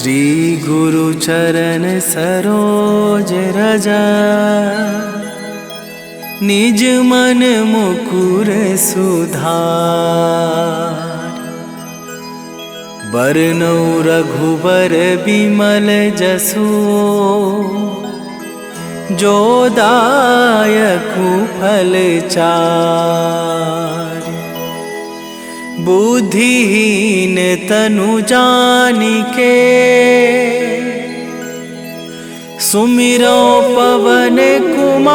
श्री गुरु चरण सरोज रजा, निज मन मुकुर सुधार। बरनौ रघुबर बिमल जसु, जो दायकु फल चार। बुद्धिहीन तनु जानिके, सुमिरो पवन कुमार।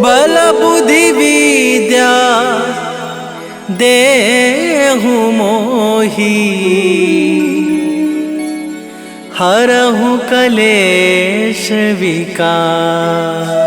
बल बुद्धि विद्या देहु मोहि, हरहु कलेश विकार।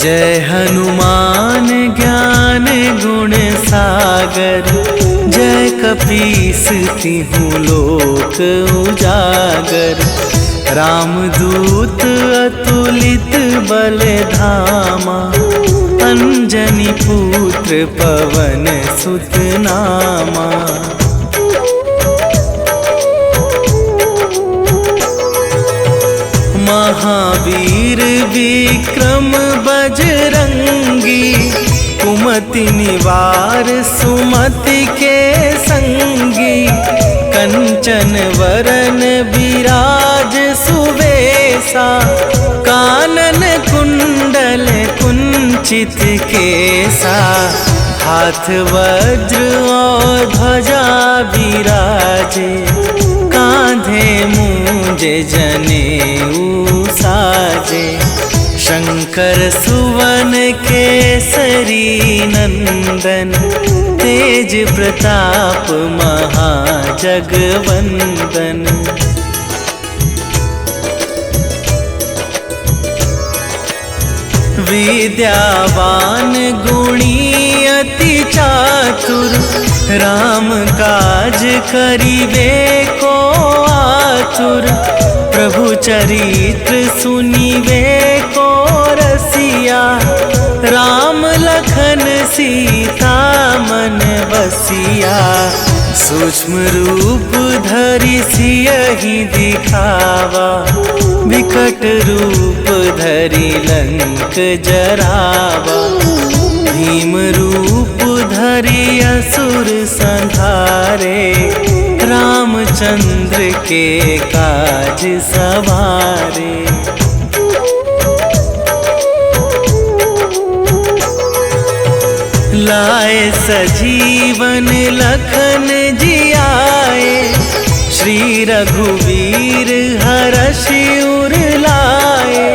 जय हनुमान ज्ञान गुण सागर, जय कपीस तिहु लोक उजागर। रामदूत अतुलित बल धामा, अंजनी पुत्र पवन सुत नामा। महावीर विक्रम बजरंगी, कुमति निवार सुमति के संगी। कंचन वरन विराज सुवेशा, कानन कुंडल कुंचित केसा। हाथ वज्र और ध्वजा विराजे, कांधे मूंजे जनेऊ साजे। शंकर सुवन केसरी नंदन, तेज प्रताप महाजगवंदन। विद्यावान गुणी अति चातुर, राम काज करिबे को आतुर। प्रभु चरित्र सुनिबे को रसिया, राम लखन सीता मन बसिया। सूक्ष्म रूप धरि सियहि दिखावा, विकट रूप धरि लंक जरावा। भीम रूप धरि असुर संहारे, रामचंद्र के काज सवारे। लाए सजीवन लखन जियाए, श्री रघुवीर हरषि उर लाए।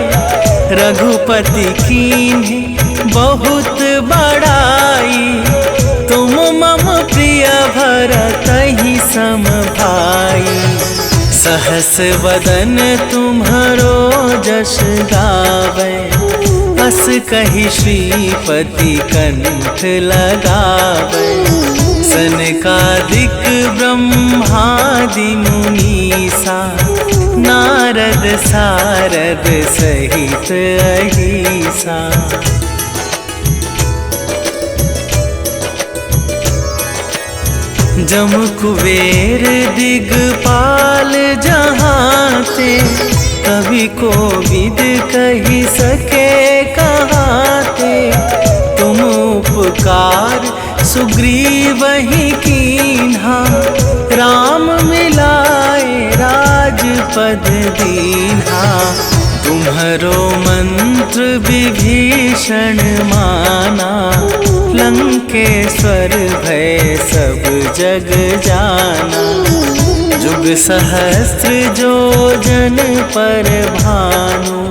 रघुपति कीन्ही बहुत बड़ाई, तुम मम प्रिय भरतहि सम भाई। सहस वदन तुम्हरो जस गावै, अस कहि श्रीपति कंठ लगावै। सनकादिक ब्रह्मादि मुनीसा, नारद सारद सहित अहिसा। जम कुबेर दिगपाल जहांते, कवि कोविद कहि सके कहाते। तुम उपकार सुग्रीवहि कीन्हा, राम मिलाए राजपद दीन्हा। तुम्हरो मंत्र विभीषण माना, लंकेश्वर भय सब जग जाना। जुग सहस्त्र जो जन पर भानु,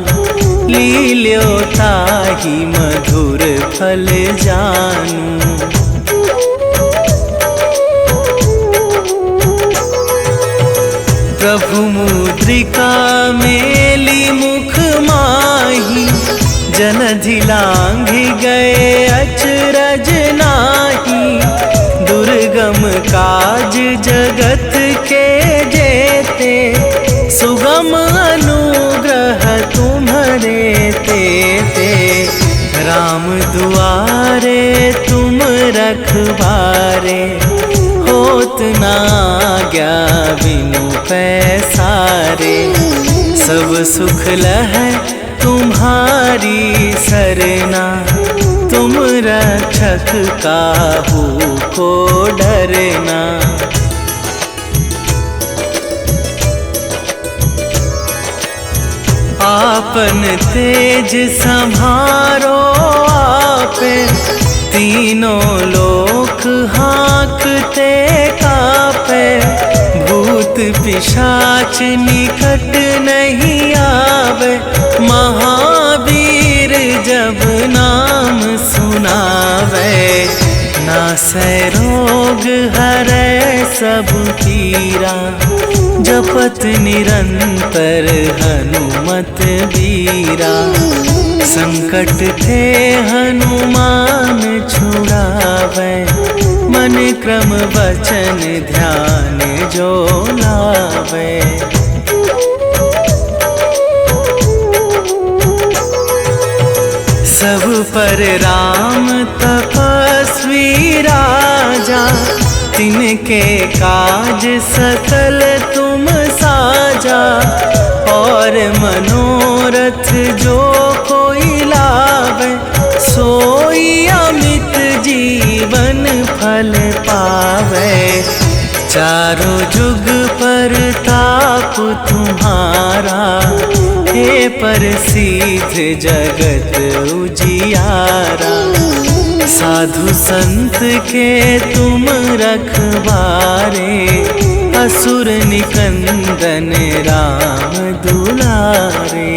लील्यो ताहि मधुर फल जानू। प्रभु मुद्रिका मेली मुख माही, जन झिलांघि गए अचरज जगत के जेते, सुगम अनुग्रह तुम्हारे तेते। राम दुआरे तुम रखवारे, होत ना आज्ञा बिनु पैसारे। सब सुख लहै तुम्हारी सरना, तुम रक्षक काहू को डरना। आपन तेज संभारो आपे, तीनों लोक हाँकते कापे। भूत पिशाच निकट नहीं आवे, महावीर जब नाम सुनावे। नासै रोग हरै सब पीरा, जपत निरंतर हनुमत बीरा। संकट ते हनुमान छुड़ावे, मन क्रम वचन ध्यान जो लावे। सब पर राम तपस्वी राजा, तिनके काज सकल तुम साजा। और मनोरथ जो कोई लावे, सोई अमित जीवन फल पावे। चारों जुग पर ताप तुम्हारा, हे प्रसिद्ध जगत उजियारा। साधु संत के तुम रखवारे, असुर निकंदन राम दुलारे।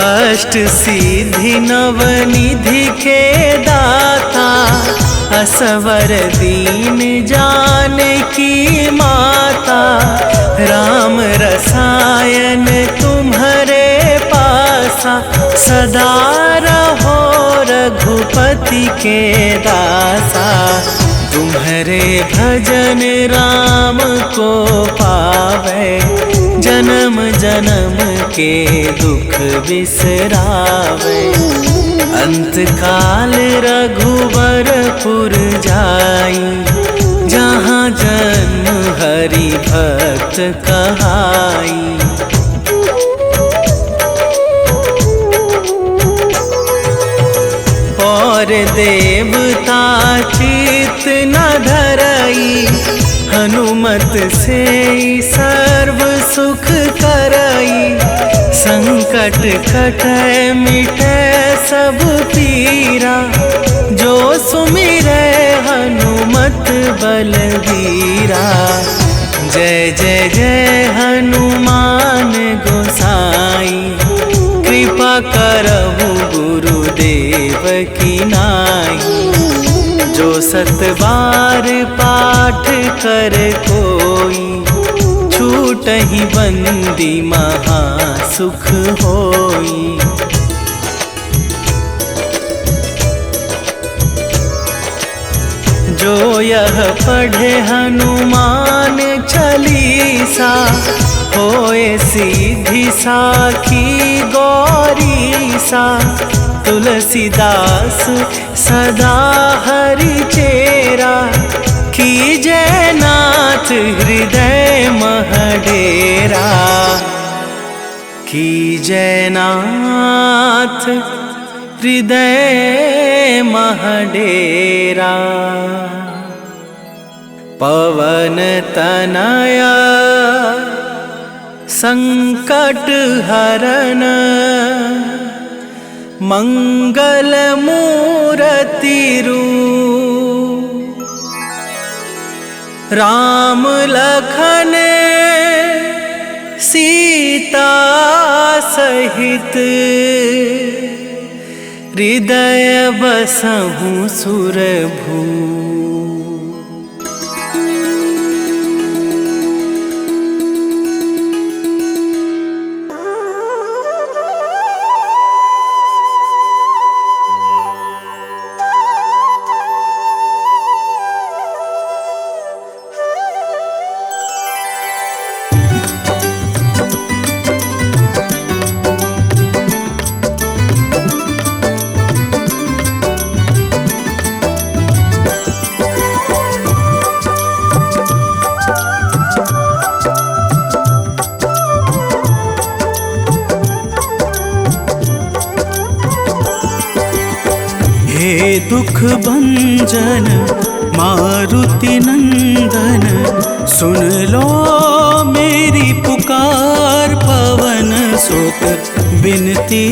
अष्ट सिद्धि नवनिधि के दाता, असवर दीन जानकी माता। राम रसायन तुम्हारे पासा, सदा रहो रघुपति के दासा। तुम्हारे भजन राम को पावे, जन्म जन्म के दुख बिसरावे। अंत काल रघुवरपुर जाई, जहाँ जन्म हरि भक्त कहाई। और देवता चित न धरई, हनुमत से सर्व सुख करई। संकट कटै मिटै सब पीरा, जो सुमिरै हनुमत बलबीरा। जय जय जय हनुमान गोसाई, कृपा करहु गुरुदेव की नाई। जो सत बार पाठ कर कोई, छूटहि बंदी महा सुख होई। जो यह पढ़े हनुमान चालीसा, होए सीधी साखी गौरीसा। तुलसीदास सदा हरि चेरा, कीजय नाथ हृदय मह डेरा। कीजय नाथ हृदय मह डेरा। पवन तनया संकट हरन, मंगल मूरति रूप। राम लखन सीता सहित, हृदय बसहु सुरभू। दुख भंजन मारुति नंदन, सुन लो मेरी पुकार। पवन सुत बिनती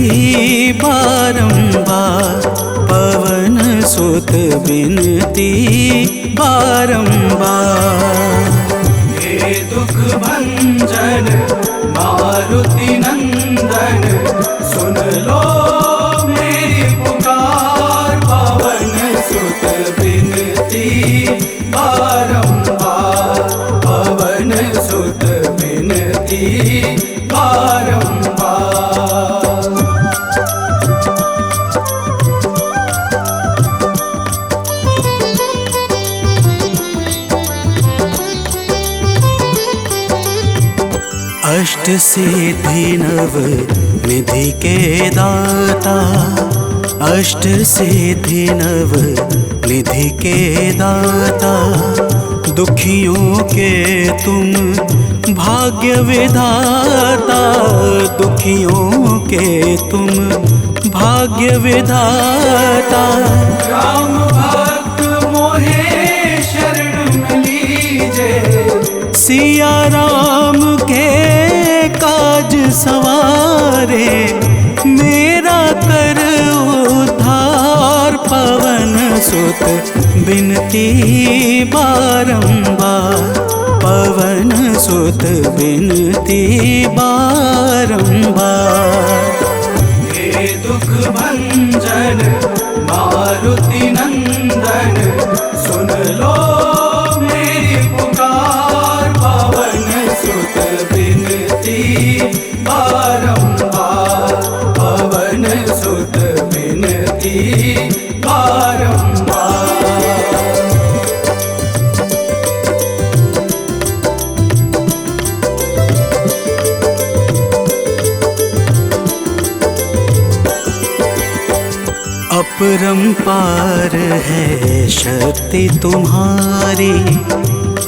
बारंबार, पवन सुत बिनती बारंबार। हे दुख भंजन मारुति नंदन, सुन लो मेरी पुकार। पवन सुत बिनती बारंबार, पवन सुत बिनती बारंबार। अष्ट सिद्धि नव निधि के दाता, अष्ट सिद्धि नव निधि के दाता। दुखियों के तुम भाग्य विधाता, दुखियों के तुम भाग्य विधाता। राम भक्त मोहे शरण लीजे, सिया राम के काज सवारे। मेरा कर उद्धार, पवन सुत बिनती बारंबार, पवन सुत बिनती बारंबार। हे दुख भंजन मारुति नंदन, सुन लो मेरी पुकार। पवन सुत बिनती बारंबार, पवन सुत बिनती बारंबार। अपरंपार है शक्ति तुम्हारी,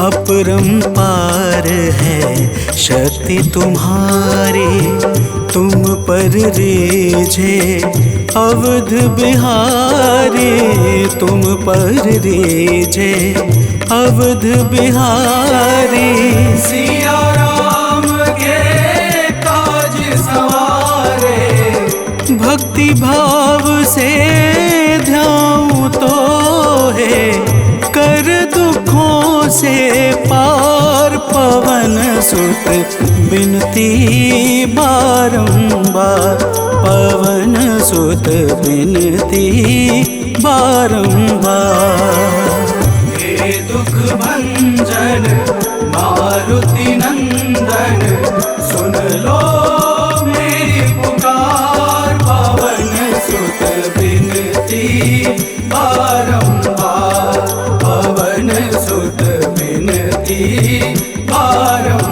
अपरंपार है शक्ति तुम्हारी। तुम पर रीझे अवध बिहारी, तुम पर रीझे अवध बिहारी। सिया राम के काज सवारे, भक्ति भाव से ध्याऊं तो है कर दुखों से पार। पवन सुत बिनती बारंबार, पवन सुत बिनती बारंबार। हे दुख भंजन मारुति नंदन, सुन लो मेरी पुकार। पवन सुत बिनती बारंबार, पवन सुत बिनती बारंबार।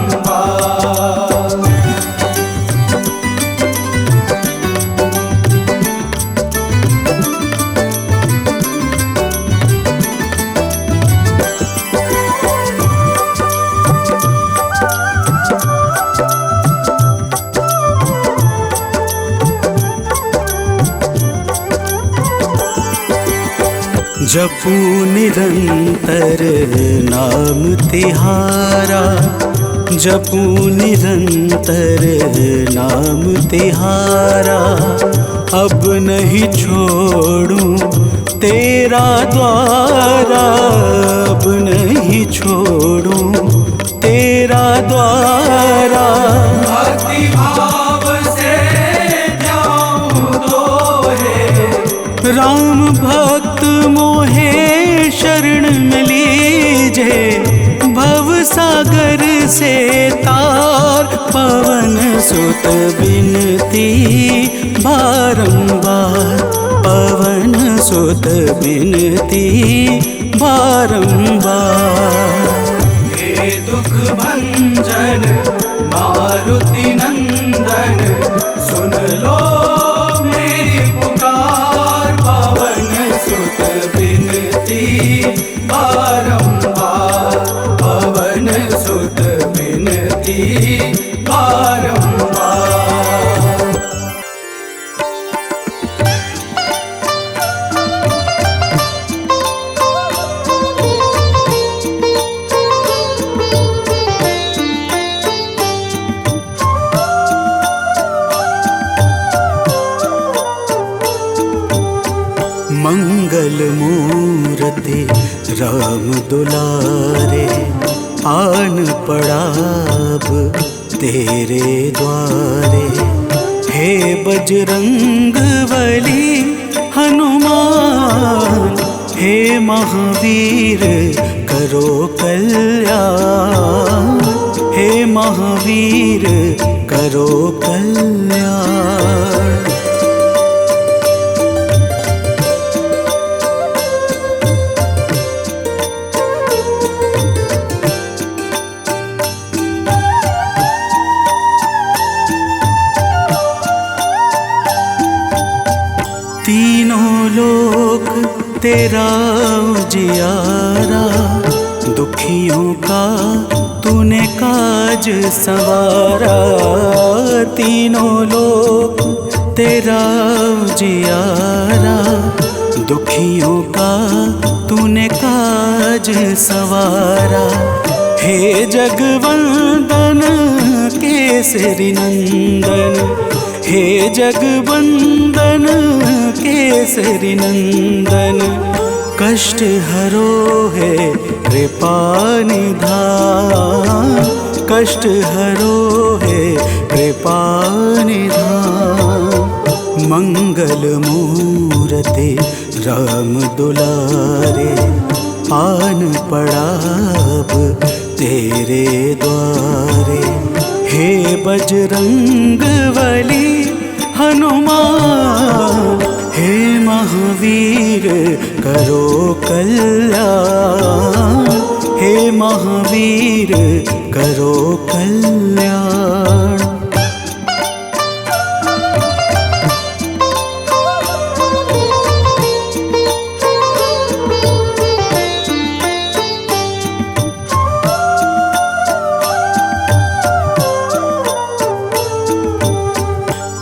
जपू निरंतर नाम तिहारा, जपू निरंतर नाम तिहारा। अब नहीं छोड़ूं तेरा द्वारा, अब नहीं छोड़ूं तेरा द्वारा। भक्ति भाव से ध्याऊं तो है, राम भक्त मोहे शरण में लीजे। भव सागर से तार, पवन सुत बिनती बारंबार, पवन सुत बिनती बारंबार। हे दुख भंजन मारुति नंदन, सुन लो मेरी पुकार। पवन सुत बिनती बारंबार, पवन सुत बिनती बारंबार। मंगल मूर्ति राम दुलारे, आन पड़ा अब तेरे द्वारे। हे बजरंग बली हनुमान, हे महावीर करो कल्याण, हे महावीर करो कल्याण। तीनों लोक तेरा उजियारा, दुखियों का तूने काज सवारा। तीनों लोक तेरा उजियारा, दुखियों का तूने काज सवारा। हे जगवंदन केसरी नंदन, हे जगवंदन केसरी नंदन। कष्ट हरो है कृपा निधान, कष्ट हरो है कृपा निधान। मंगल मूर्ति राम दुलारे, आन पड़ा अब तेरे द्वारे। हे बजरंग बली हनुमान, हे महावीर करो कल्याण, हे महावीर करो कल्याण।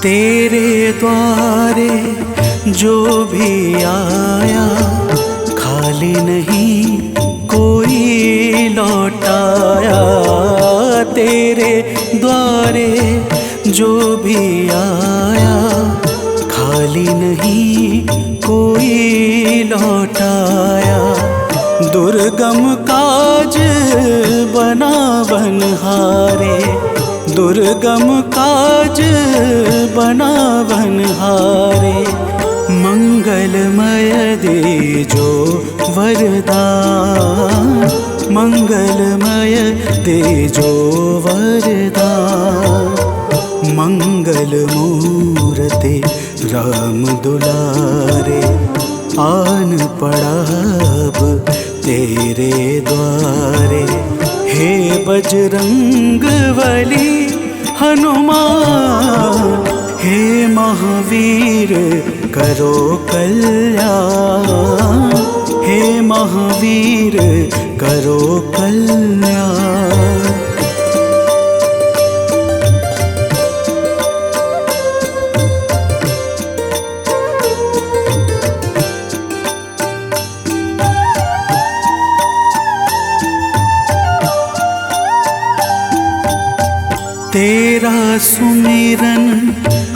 तेरे द्वारे जो भी आया, खाली नहीं कोई लौटाया। तेरे द्वारे जो भी आया, खाली नहीं कोई लौटाया। दुर्गम काज बना बनहारे, दुर्गम काज बना बनहारे। मंगलमय दे जो वरदान, मंगलमय दे जो वरदान। मंगल मूर्ति राम दुलारे, आन पड़ा अब तेरे द्वारे। हे बजरंग बली हनुमान, हे महावीर करो कल्याण, हे महावीर करो कल्याण। तेरा सुमिरन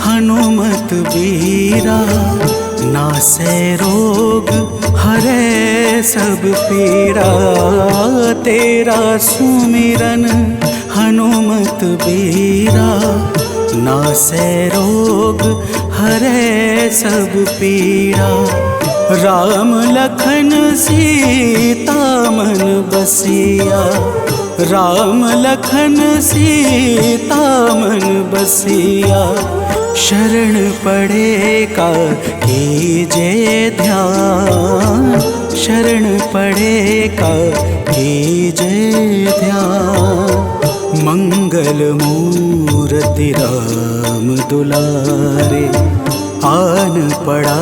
हनुमत बीरा, नासै रोग हरै सब पीरा। तेरा सुमिरन हनुमत बीरा, नासै रोग हरै सब पीरा। राम लखन सीता मन बसिया, राम लखन सीता मन बसिया। शरण पड़े का कीजे ध्यान, शरण पड़े का कीजे ध्यान। मंगल मूर्ति राम दुलारे, आन पड़ा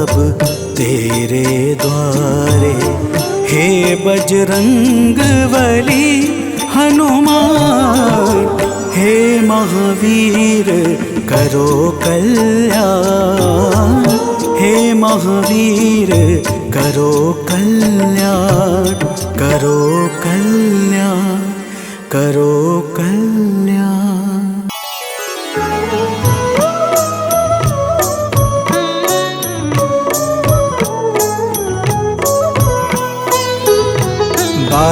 अब तेरे द्वारे। हे बजरंग बली हनुमान, हे महावीर करो कल्याण, हे महावीर करो कल्याण, करो कल्याण, करो कल्याण।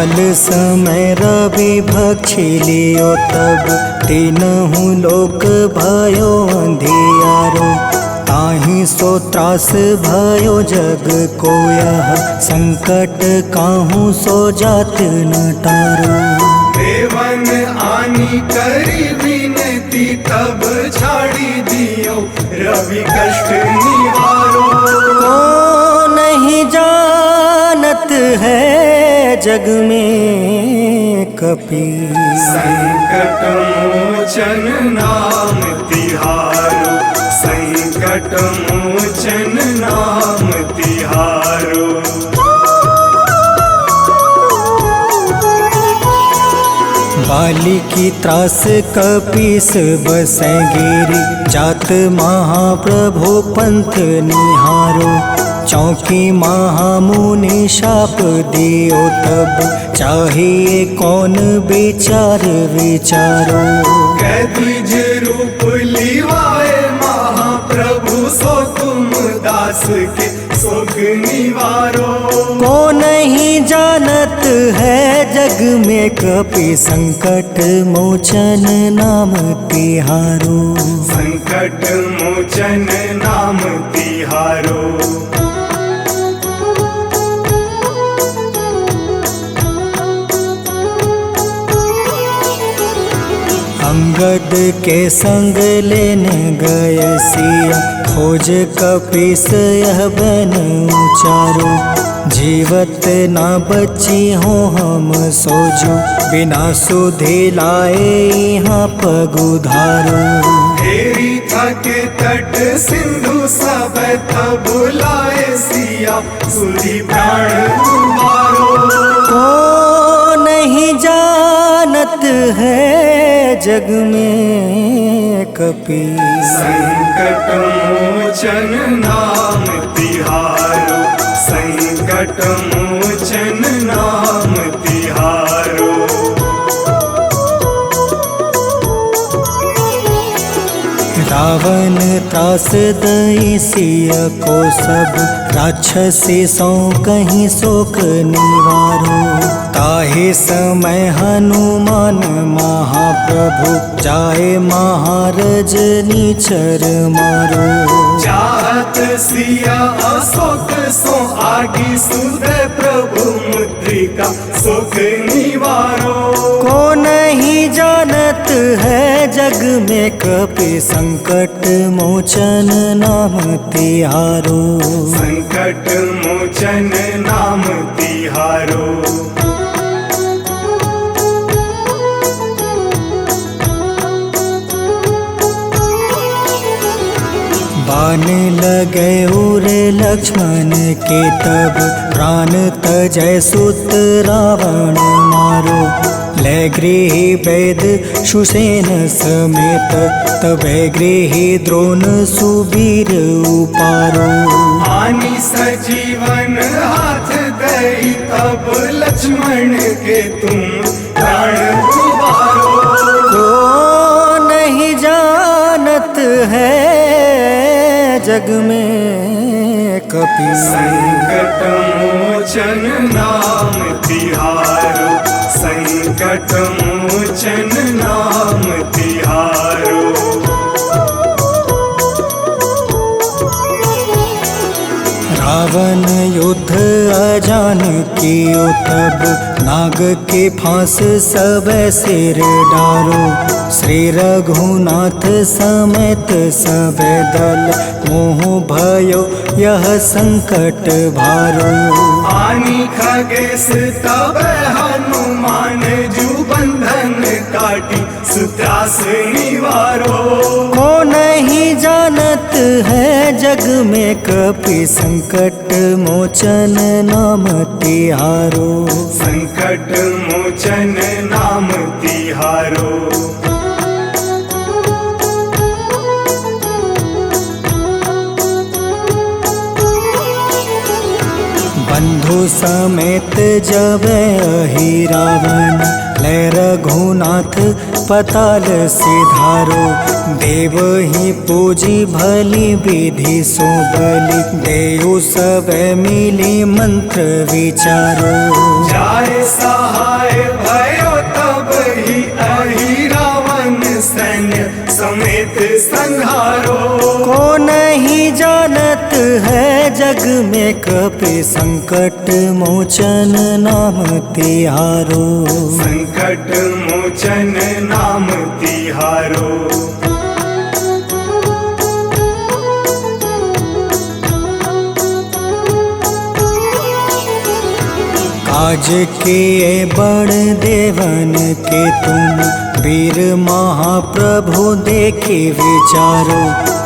काल समय रवि भक्षी लियो तब तीनहु लोक भयो अंधियारो। ताहि सो त्रास भयो जग को यह संकट काहू सो जात न टारो। देवन आनी करी विनती तब छाड़ी दियो रवि कष्ट निवारो। को नहीं जानत है जग में कपि संकट मोचन नाम तिहारो। संकट मोचन नाम तिहारो। बाली की त्रास कपीस बसै गिरी जात महाप्रभु पंथ निहारो। चौकी महामुनि शाप दियो तब चाहिए कौन विचार विचारो। कैदिज रूप लिवाए महाप्रभु सो तुम दास के सुख निवारो। को नहीं जानत है जग में कपि संकट मोचन नाम तिहारो। संकट मोचन नाम तिहारो। अंगद के संग लेने गए सिया खोज कपीस यह बन उचारो। जीवत ना बची हो हम सोजो बिना सुधि लाए यहाँ पग उधारो। हेरी थके तट सिंधु सब तब लाए सिया सुधि प्राण तुम्हारो। को नहीं जानत है जग में कपि संकट मोचन नाम तिहारो। संकट मोचन नाम तिहारो। रावण त्रास दई सिया को सब राक्षसी सो कहीं शोक निवारो। ताहे समय हनुमान महाप्रभु जाए महारज नीचर मारो। चाहत सिया अशोक सो आगी सुधे प्रभु मुद्रिका सुख निवारो। को नहीं जानत है जग में कपि संकट मोचन नाम तिहारो। संकट मोचन नाम तिहारो। बाण लगे उर लक्ष्मण के तब प्राण तजय सुत रावण मारो। ले गृह वैद सुसेन समेत तबे गृह द्रोण सुबीर उपारो। आनी सजीवन हाथ दई तब लक्ष्मण के तुम प्राण उबारो। को नहीं जानत है जग में कपि संकट मोचन नाम तिहारो। संकट मोचन नाम तिहारो। रावण युद्ध अजान कियो तब नाग के फांस सब सिर डारो। श्री रघुनाथ समेत सब दल मोह भयो यह संकट भारो। आनी खगेश तब हनुमान जू बंधन काटी सुत्रास निवारो। को नहीं जानत है जग में कपि संकट मोचन नाम तिहारो। संकट मोचन नाम तिहारो। बंधु समेत जब अहि रावण ले रघुनाथ पताल सिधारो। देव ही पूजी भली विधि सो बलि देव सब मिली मंत्र विचारो। जाय सहा जानत है जग में कपि संकट मोचन नाम तिहारो। संकट मोचन नाम तिहारो। काज किए बड़ देवन के तुम, वीर महाप्रभु देखे विचारो।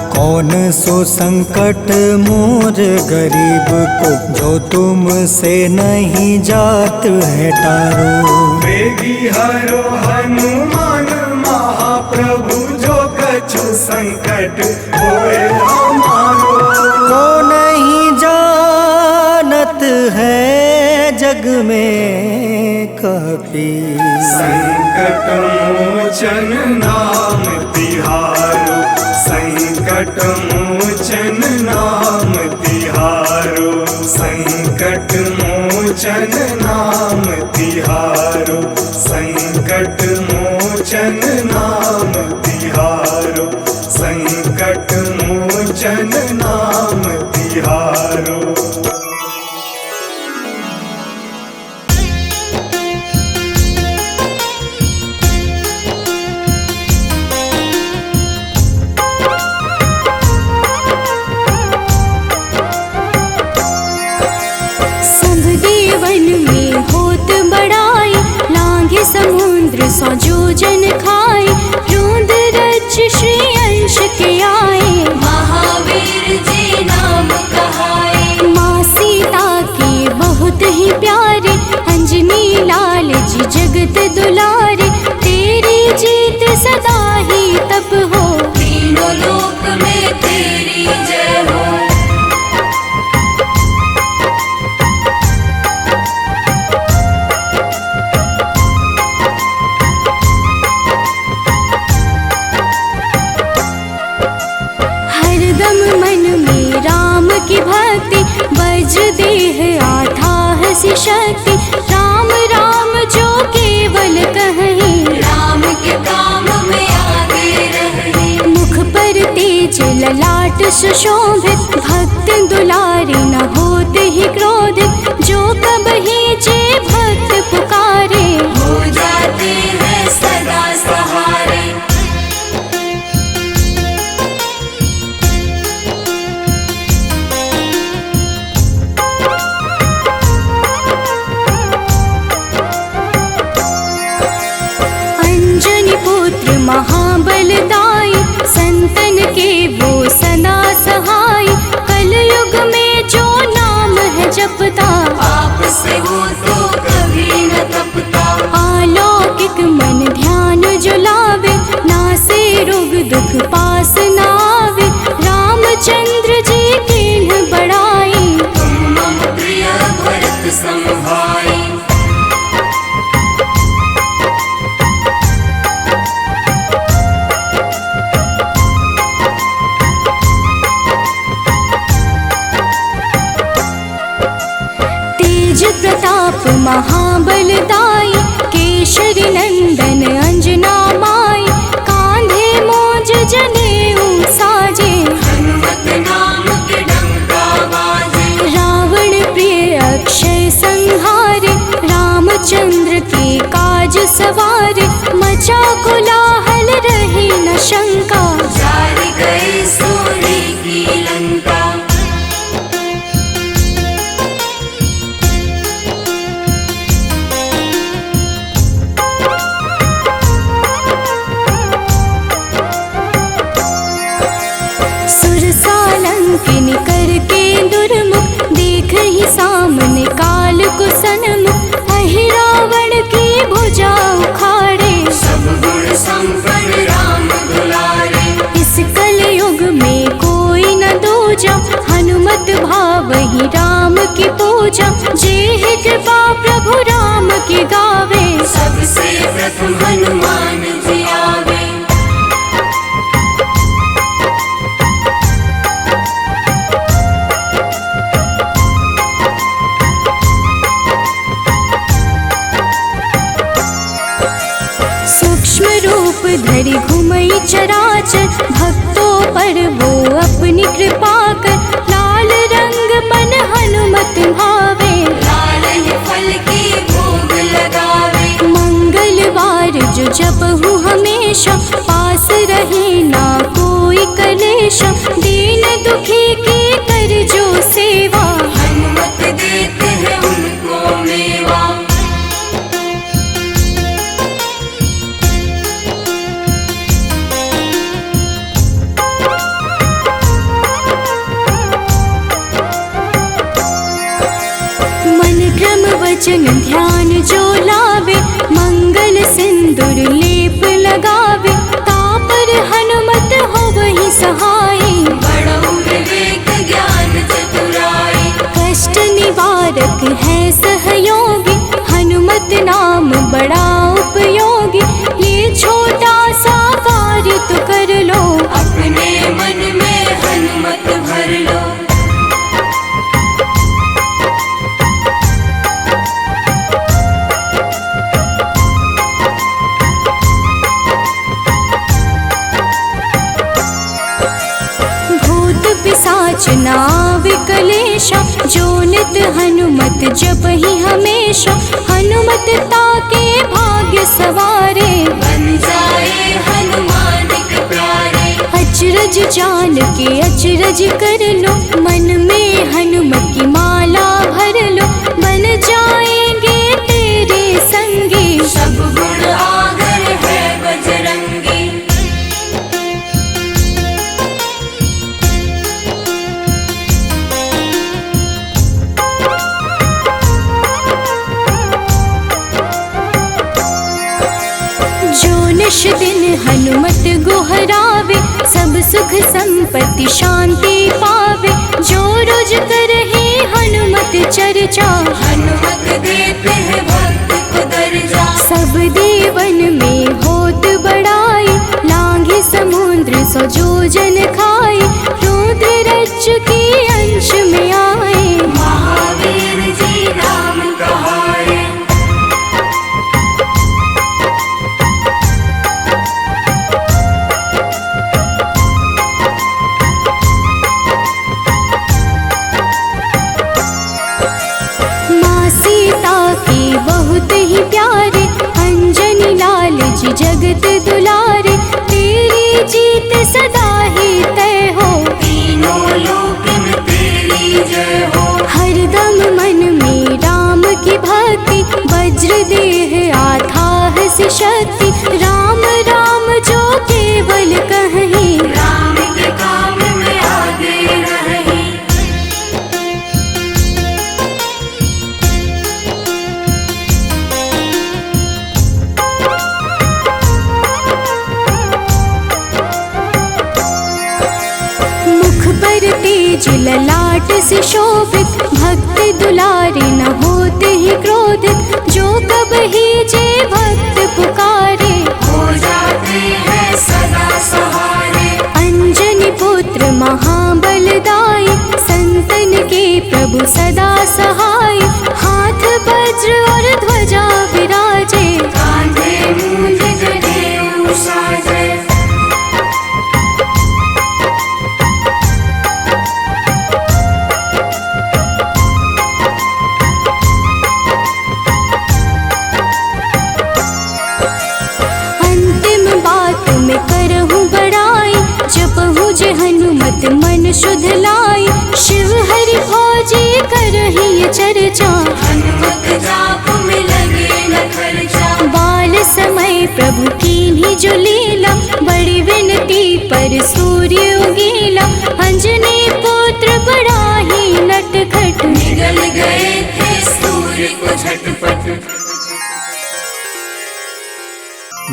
कौन सो संकट मोर गरीब को, जो तुमसे नहीं जात है टारो। वेगी हरो हनुमान महाप्रभु, जो कछु संकट होए हमारो। को नहीं जानत है जग में कपि, संकट मोचन नाम तिहारो। संकट मोचन नाम तिहारो। संकट मोचन नाम तिहारो। संकट मोचन नाम तिहारो। संकट मोचन नाम तिहारो। समुद्र सौ जोजन खाए, रोंद रज श्री अंश के आए। महावीर जी नाम कहाए। माँ सीता के बहुत ही प्यारे, अंजनी लाल जी जगत दुलारे। तेरी जीत सदा ही तब हो, तीनों लोक में तेरी जय हो। की भक्ति वज्र देह आधाह सी शक्ति। राम राम जो केवल कहें, राम के काम में आगे रहें। मुख पर तेज ललाट सुशोभित, भक्त दुलारे न होते ही क्रोधित। जो कबहि जे भक्त पुकारे, हो जाते हैं सदा सहारे। पुत्र महाबलदाई, संतन के वो सदा सहाय। कलयुग में जो नाम है जपता, पाप से वो तो कभी न तपता। अलौकिक मन ध्यान जो लावे, नासे रोग दुख पास न आवे। रामचंद्र जी कीन्ह बड़ाई, तुम मम प्रिय भरत संभाई। प्रताप महाबलदाई, केशरी नंदन अंजना माई। कांधे मोज जनेऊ साजे, हनुमत नाम के डंका बाजे। रावण प्रिय अक्षय संहारे, रामचंद्र के काज सवारे। मचा कोलाहल रही न शंका, जारी गए सूर्य की लंका। किन करके दुर्मुख, देख ही सामने काल को सन्मुख। अहि रावण की भुजा उखाड़े, सब गुण संपन्न राम दुलारे। इस कलयुग में कोई न दूजा, हनुमत भाव ही राम की पूजा। जे कृपा प्रभु राम की गावे, सबसे प्रथम हनुमान जी आवे। धरि घुमई चराचर, भक्तों पर वो अपनी कृपा कर। बहुत भावे, नारंग फल की भोग लगावे। मंगलवार जो जपहु हमेशा, पास रहे ना कोई कलेशा। दीन दुखी की कर जो सेवा, हनुमत देते हैं उनको मेवा। मन क्रम वचन ध्यान जो लावे, मंगल सिंदूर लेप लगावे। तापर हनुमत हो वही सहाय, बड़ो विवेक ज्ञान चतुराई। कष्ट निवारक है सहयोगी, हनुमत नाम बड़ा उपयोगी। ये छोटा सा कार्य तो कर लो, अपने मन में हनुमत भर लो। भूत पिशाच नाविक क्लेशा, जो नित हनुमत जपहि हमेशा। हनुमत ताके भाग्य सवारे, बन जाए हनुमान के प्यारे। अचरज जान के अचरज कर लो, मन में हनुमत की माला भर लो। बन जाएंगे तेरे संगी, सब गुण आगर है बजरंगी। जो निश दिन हनुमत गोहरावे, सब सुख संपत्ति शांति पावे। जो रोज करहे हनुमत चर्चा, हनुमत देते हैं भक्त को दर्जा। सब देवन में होत बड़ाई, लांघे समुद्र सो जोजन खाए। रुद्र रज के अंश में आए, महावीर जी नाम कहाए। माँ सीता के बहुत ही प्यारे, अंजनी लाल जी जगत दुलारे। तेरी जीत सदा ही तय हो, तीनों लोक में तेरी जय हो। हरदम मन में राम की भक्ति, वज्र देह आधार से शक्ति। राम राम जो केवल कहीं, राम के काम में आगे रहे। मुख पर तेज ललाट से शोभित, भक्त दुलारे न होते ही क्रोधित। जो कब ही जे भक्त पुकारे, हो जाते हैं सदा सहारे। अंजनी पुत्र महाबलदाई, संतन के प्रभु सदा सहाय। हाथ वज्र और ध्वजा विराजे, कांधे मूंज जनेऊ साजे। अंतिम बात में करहूँ बड़ाई, जपहु जे हनुमत मन शुद्ध लाई। शिव हरि भोजे करहि ये चर्चा, हनुमत जाप में लगे न खर्चा। बाल समय प्रभु कीन्ही जो लीला, बड़ी विनती पर सूर्य उगीला। अंजनी पुत्र बड़ा ही नटखट, निगल गए थे सूर्य को झटपट।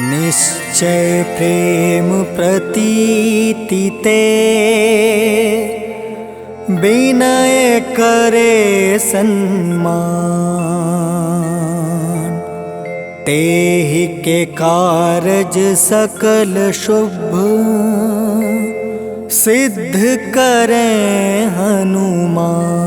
निश्चय प्रेम प्रतीति ते, विनय करे सन्मान। तेहि के कारज सकल शुभ, सिद्ध करें हनुमान।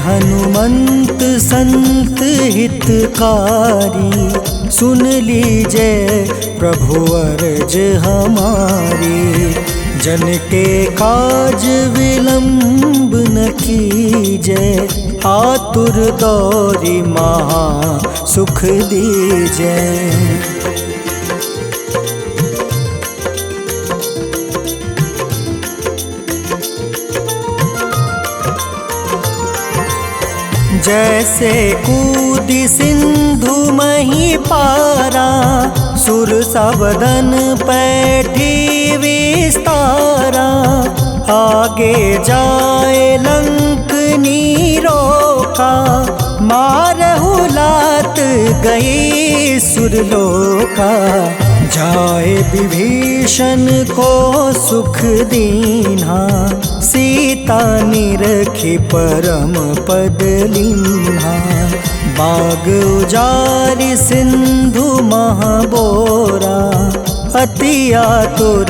हनुमंत संत हितकारी, सुन लीजिए प्रभु अर्ज हमारी। जन के काज विलंब न कीजिए, आतुर दौरी महा सुख दीजिए। जैसे कूदी सिंधु मही पारा, सुरसा बदन पैठी विस्तारा। आगे जाए लंक नीरोका, मारहु लात गई सुरलोका। जाए विभीषण को सुख दीन्हा, सीता निरखी परम पद लीन्हा। बाग उजारि सिंधु महाबोरा, अति आतुर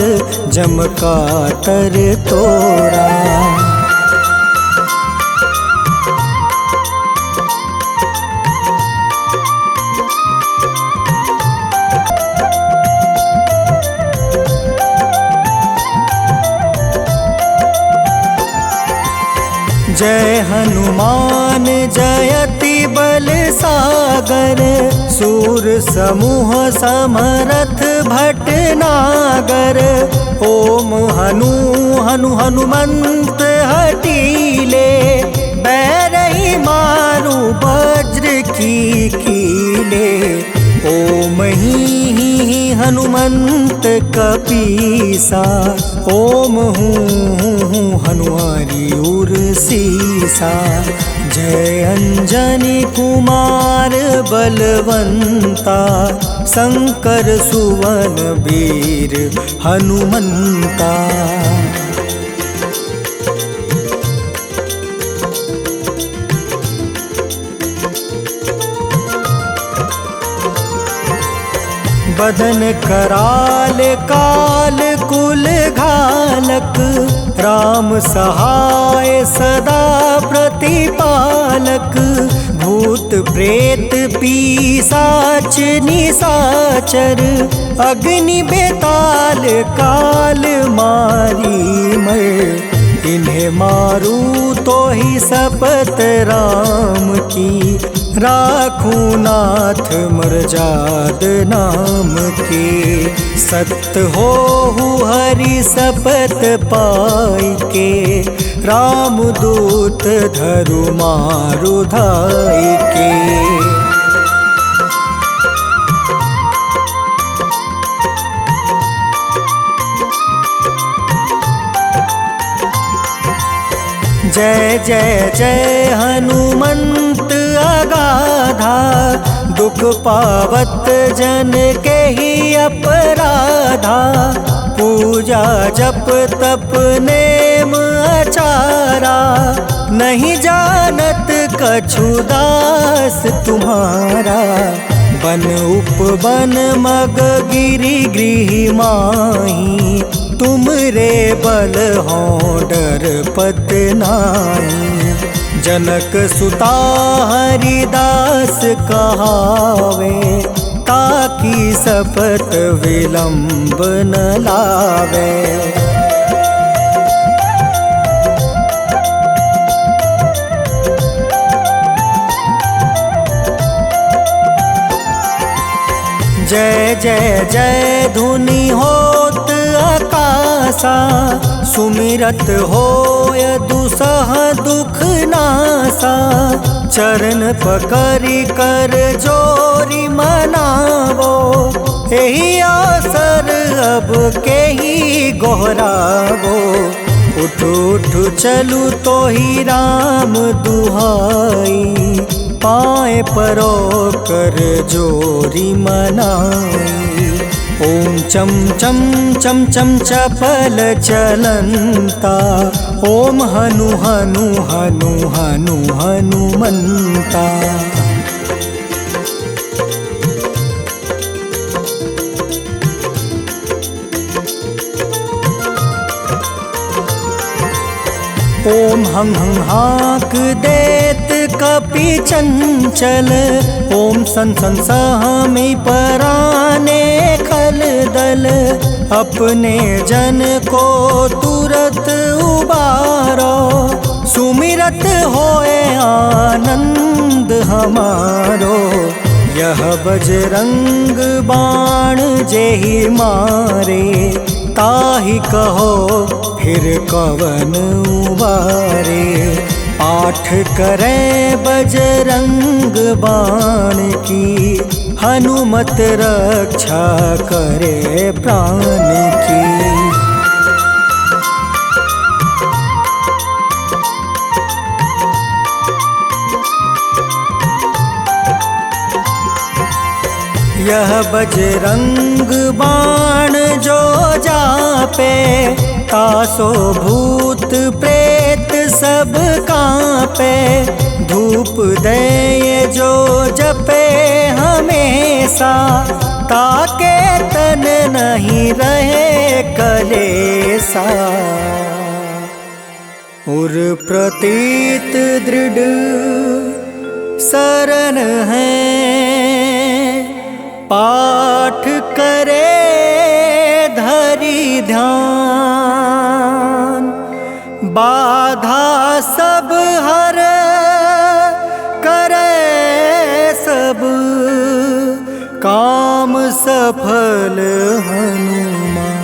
जम कातर तोरा। जय हनुमान जयति बल सागर, सूर समूह समरथ भटनागर। ओम हनु हनु हनुमंत हटीले, बैरही मारू वज्र की कीले। ओम ही हनुमंत कपीसा, ओम हूँ हनुमारी उर सीसा। जय अंजनी कुमार बलवंता, शंकर सुवन वीर हनुमंता। बदन कराल काल कुल घालक, राम सहाय सदा प्रतिपालक। भूत प्रेत पिशाच निशाचर, अग्नि बेताल काल मारी मर। इन्हें मारू तो ही शपथ राम की, राखूं नाथ मर्जाद नाम के। सत्य हो हरि शपथ पाई के, राम दूत धरु मारु धाई के। जय जय जय हनुमंत अगाधा, दुख पावत जन के ही अपराधा। पूजा जप तप नेम आचारा, नहीं जानत कछु दास तुम्हारा। बन उपवन मग गिरि गृह माही, तुम रे बल हो डर पत नाई। जनक सुता हरिदास कहावे, ताकि शपथ विलंब न लावे। जय जय जय धुनि होत आकाशा, सुमिरत होय दुसह दुख नासा। चरण पकड़ि कर जोरी मनावो, एही आसर अब के ही गोहरावो। उठ उठ चलू तो ही राम दुहाई, पाए परो कर जोरी मनाई। ओम चम चम चम चम चपल चलंता, ओम हनु हनु हनु हनु हनुमंता। ओम हं हं हाक देत कपि चंचल, ओम सन सन सहमी पराने खल दल। अपने जन को तुरत उबारो, सुमिरत होए आनंद हमारो। यह बजरंग बाण जेहि मारे, ताहि कहो फिर कवन उबारे। पाठ करे बजरंग बाण की, हनुमत रक्षा करे प्राण की। यह बजरंग बाण जो जापे, तासो भूत प्रेत सब कांपे। धूप दे जो जपे हमेशा, ताके तन नहीं रहे कलेसा। उर प्रतीत दृढ़ शरण है, पाठ करे धरि ध्यान। बाधा सब हर करे सब, काम सफल हनुमान।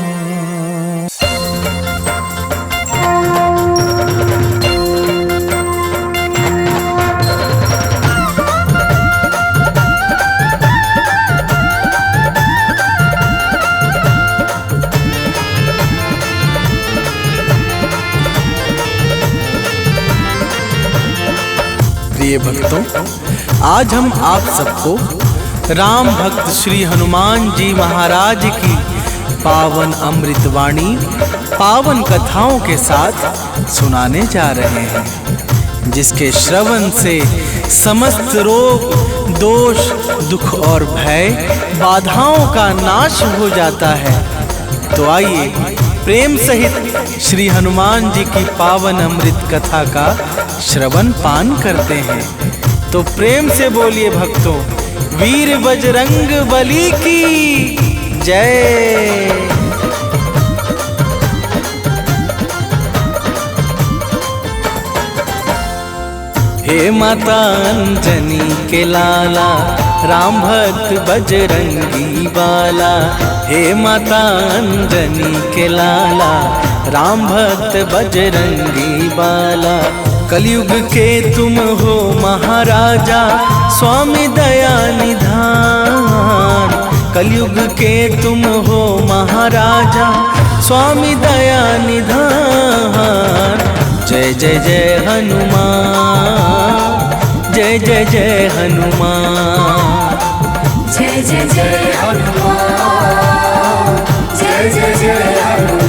प्रिय भक्तों, आज हम आप सबको राम भक्त श्री हनुमान जी महाराज की पावन अमृतवाणी, पावन कथाओं के साथ सुनाने जा रहे हैं, जिसके श्रवण से समस्त रोग, दोष, दुख और भय, बाधाओं का नाश हो जाता है। तो आइए प्रेम सहित श्री हनुमान जी की पावन अमृत कथा का श्रवण पान करते हैं। तो प्रेम से बोलिए भक्तों, वीर बजरंग बली की जय। हे माता अंजनी के लाला, राम भक्त बजरंगी बाला। हे माता अंजनी के लाला, राम भक्त बजरंगी बाला। कलयुग के तुम हो महाराजा, स्वामी दया निधान। कलयुग के तुम हो महाराजा, स्वामी दया निधान। जय जय जय हनुमान, जय जय जय हनुमान। जय जय जय हनुमान, जय जय जय हनुमान।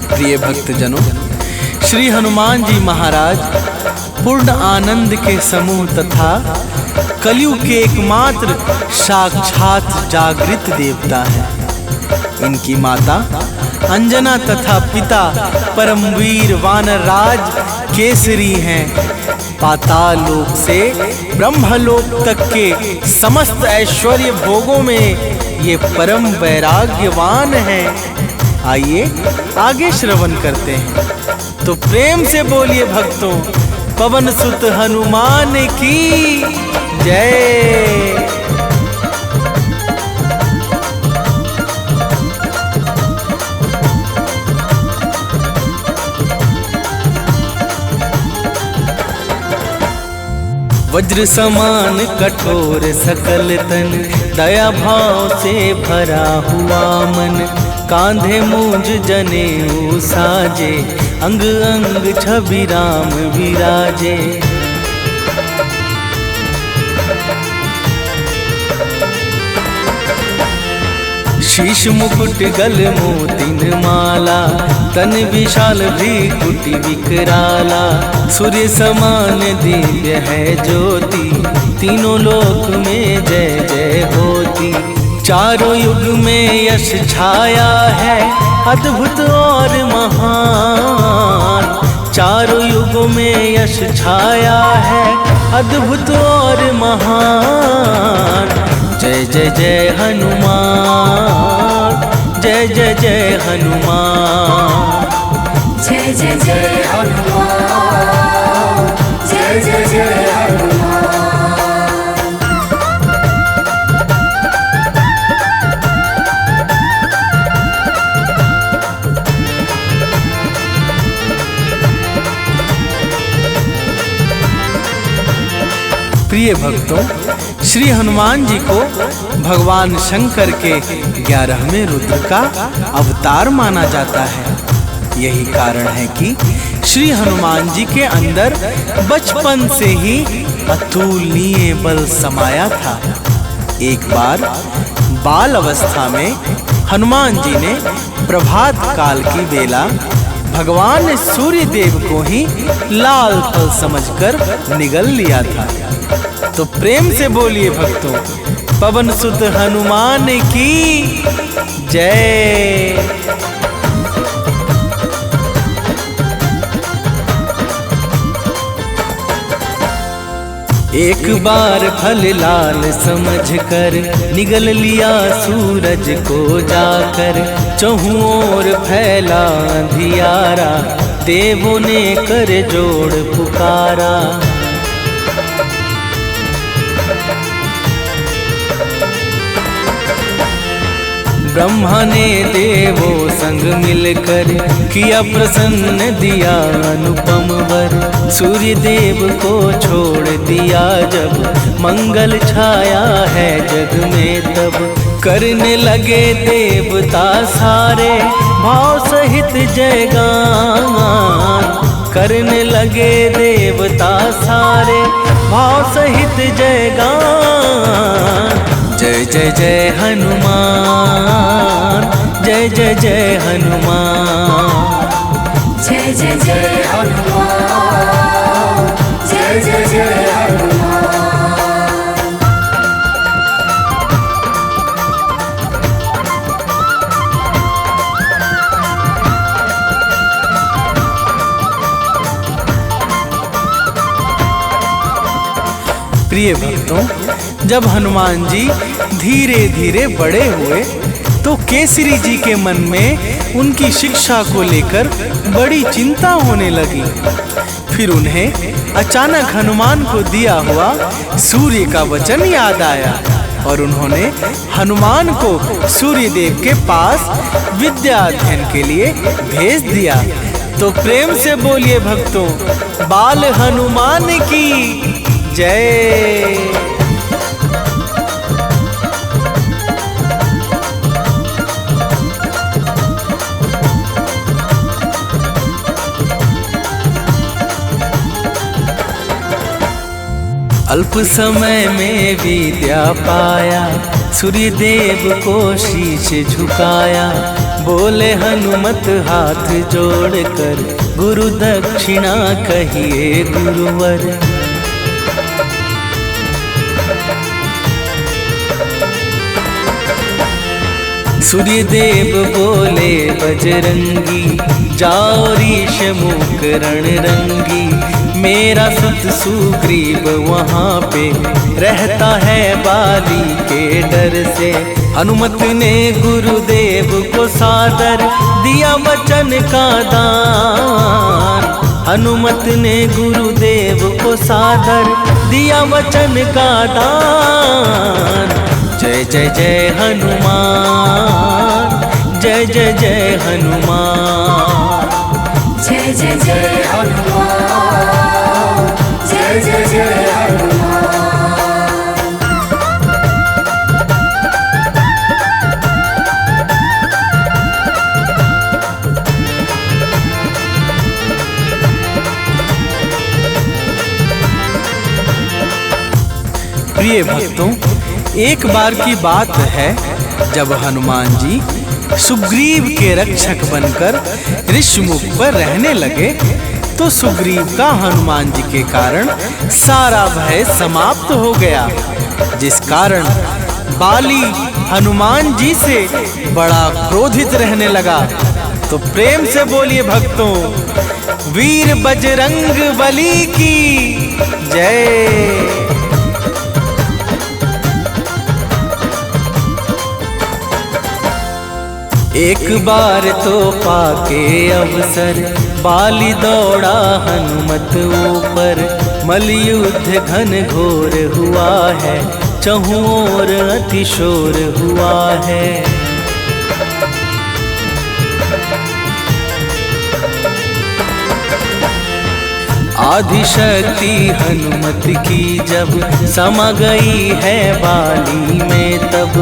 प्रिय भक्तजनों, श्री हनुमान जी महाराज पूर्ण आनंद के समूह तथा कलयुग के एकमात्र साक्षात जागृत देवता हैं। इनकी माता अंजना तथा पिता परमवीर वानरराज केसरी हैं। पाताल लोक से ब्रह्मलोक तक के समस्त ऐश्वर्य भोगों में ये परम वैराग्यवान हैं। आइए आगे श्रवण करते हैं। तो प्रेम से बोलिए भक्तों, पवन सुत हनुमान की जय। वज्र समान कठोर सकल तन, दया भाव से भरा हुआ मन। कांधे मूंज जनेऊ साजे, अंग अंग छवि राम विराजे। शीश मुकुट गल मोतिन माला, तन विशाल भ्रिकुटि विकराला। सूर्य समान दिव्य है ज्योति, तीनों लोक में जय जय होती। चारों युग में यश छाया है, अद्भुत और महान। चारों युगों में यश छाया है, अद्भुत और महान। जय जय जय हनुमान, जय जय जय हनुमान। जय जय जय हनुमान, जय जय जय हनुमान। प्रिय भक्तों, श्री हनुमान जी को भगवान शंकर के 11वें रुद्र का अवतार माना जाता है। यही कारण है कि श्री हनुमान जी के अंदर बचपन से ही अतुलनीय बल समाया था। एक बार बाल अवस्था में हनुमान जी ने प्रभात काल की बेला भगवान सूर्य देव को ही लाल फल समझकर निगल लिया था। तो प्रेम से बोलिए भक्तों, पवन सुत हनुमान की जय। एक बार फल लाल समझकर निगल लिया सूरज को जाकर। चहुं ओर फैला अंधियारा, देवों ने कर जोड़ पुकारा। ब्रह्मा ने देवों संग मिलकर किया प्रसन्न, दिया अनुपम वर। सूर्य देव को छोड़ दिया जब, मंगल छाया है जग में तब। करने लगे देवता सारे भाव सहित जयगान। करने लगे देवता सारे भाव सहित जयगान। जय जय जय हनुमान, जय जय जय हनुमान। जय जय जय हनुमान, जय जय जय हनुमान। प्रिय भक्तों, जब हनुमान जी धीरे धीरे बड़े हुए तो केसरी जी के मन में उनकी शिक्षा को लेकर बड़ी चिंता होने लगी। फिर उन्हें अचानक हनुमान को दिया हुआ सूर्य का वचन याद आया और उन्होंने हनुमान को सूर्य देव के पास विद्या अध्ययन के लिए भेज दिया। तो प्रेम से बोलिए भक्तों, बाल हनुमान की जय। अल्प समय में विद्या पाया, सूर्य देव को शीश झुकाया। बोले हनुमत हाथ जोड़कर, गुरु दक्षिणा कहिए गुरुवर। सूर्य देव बोले बजरंगी, जाओ रीश मुख रणरंगी। मेरा सुत सुग्रीव वहाँ पे रहता है बाली के डर से। हनुमत ने गुरुदेव को सादर दिया वचन का दान। हनुमत ने गुरुदेव को सादर दिया वचन का दान। जय जय जय हनुमान, जय जय जय हनुमान। जय जय जय हनुमान, जय जय जय हनुमान। प्रिय भक्तों, एक बार की बात है, जब हनुमान जी सुग्रीव के रक्षक बनकर ऋषमुख पर रहने लगे, तो सुग्रीव का हनुमान जी के कारण सारा भय समाप्त हो गया, जिस कारण बाली हनुमान जी से बड़ा क्रोधित रहने लगा। तो प्रेम से बोलिए भक्तों, वीर बजरंग बली की जय। एक बार तो पाके अवसर बाली दौड़ा हनुमत ऊपर, मलयुद्ध घन घोर हुआ है, चहुं ओर अतिशोर हुआ है। आदिशक्ति हनुमत की जब समा गई है बाली में, तब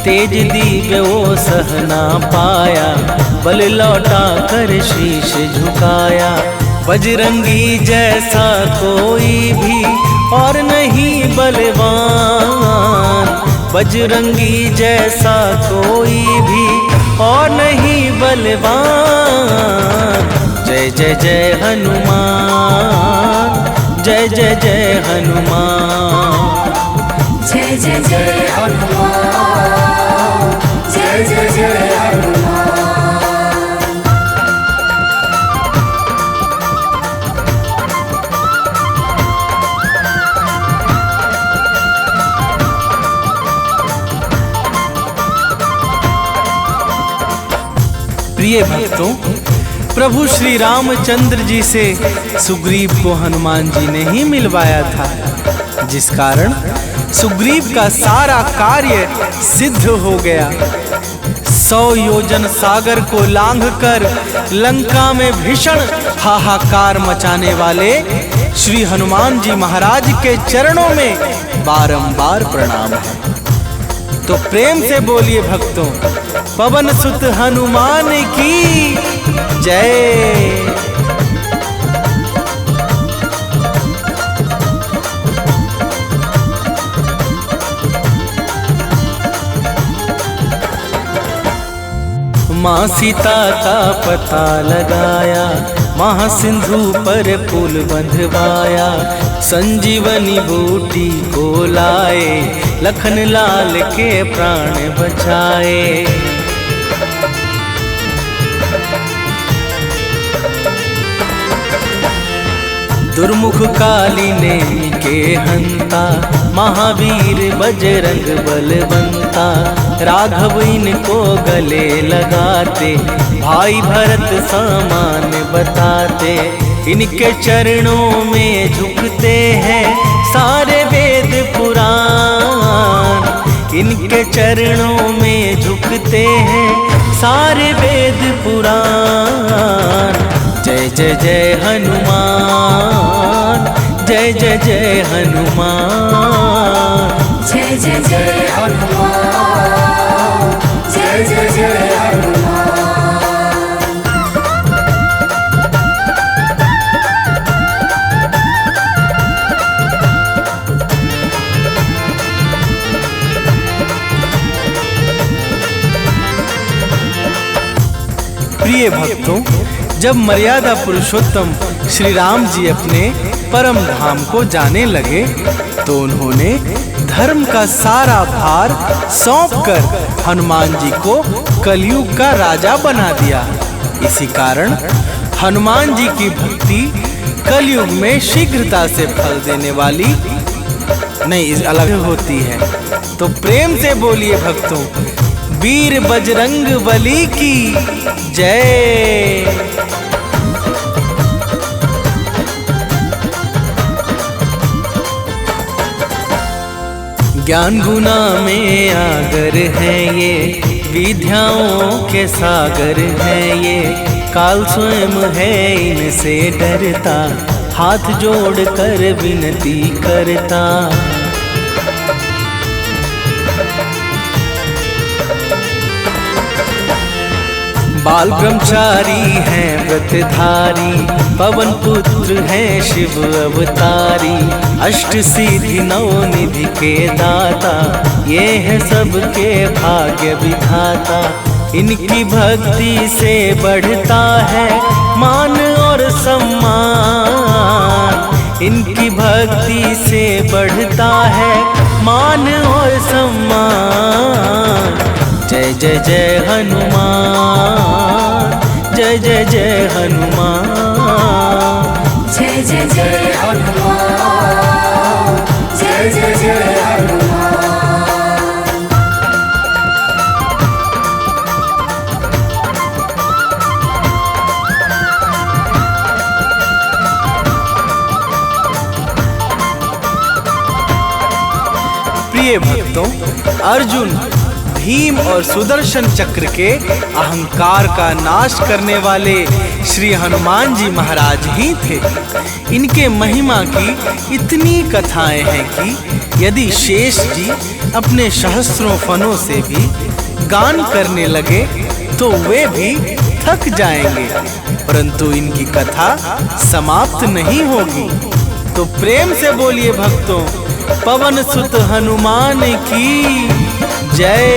तेज दिव्य वो सह ना पाया, बल लौटा कर शीश झुकाया। बजरंगी जैसा कोई भी और नहीं बलवान, बजरंगी जैसा कोई भी और नहीं बलवान। जय जय जय हनुमान, जय जय जय हनुमान, जय जय जय हनुमान, जय जय जय हनुमान। प्रिय भक्तों, प्रभु श्री रामचंद्र जी से सुग्रीव को हनुमान जी ने ही मिलवाया था, जिस कारण सुग्रीव का सारा कार्य सिद्ध हो गया। 100 योजन सागर को लांघकर लंका में भीषण हाहाकार मचाने वाले श्री हनुमान जी महाराज के चरणों में बारंबार प्रणाम है। तो प्रेम से बोलिए भक्तों, पवन सुत हनुमान की जय। माँ सीता का पता लगाया, महासिंधु पर पुल बंधवाया, संजीवनी बूटी को लाए, लखन लाल के प्राण बचाए। दुर्मुख काली नेमि के हंता, महावीर बजरंग बलवंता, राघव इनको गले लगाते, भाई भरत समान बताते। इनके चरणों में झुकते हैं सारे वेद पुराण, इनके चरणों में झुकते हैं सारे वेद पुराण। जय जय जय हनुमान, जय जय जय हनुमान, जय जय जय हनुमान, जय जय जय हनुमान। प्रिय भक्तों, जब मर्यादा पुरुषोत्तम श्री राम जी अपने परम धाम को जाने लगे, तो उन्होंने धर्म का सारा भार सौंपकर हनुमान जी को कलयुग का राजा बना दिया। इसी कारण हनुमान जी की भक्ति कलयुग में शीघ्रता से फल देने वाली नहीं, अलग होती है। तो प्रेम से बोलिए भक्तों, वीर बजरंग बली की जय। ज्ञान गुना में आगर है ये, विद्याओं के सागर है ये, काल स्वयं है इनसे डरता, हाथ जोड़ कर विनती करता। बाल ब्रह्मचारी हैं व्रतधारी, पवन पुत्र हैं शिव अवतारी। अष्ट सिद्धि नौ निधि के दाता, ये है सबके भाग्य विधाता। इनकी भक्ति से बढ़ता है मान और सम्मान, इनकी भक्ति से बढ़ता है मान और सम्मान। जय जय जय हनुमान, जय जय जय हनुमान, जय जय जय हनुमान, जय जय जय हनुमान। प्रिय भक्तों, अर्जुन भीम और सुदर्शन चक्र के अहंकार का नाश करने वाले श्री हनुमान जी महाराज ही थे। इनके महिमा की इतनी कथाएं हैं कि यदि शेष जी अपने सहस्त्रों फनों से भी गान करने लगे तो वे भी थक जाएंगे, परंतु इनकी कथा समाप्त नहीं होगी। तो प्रेम से बोलिए भक्तों, पवन सुत हनुमान की जय।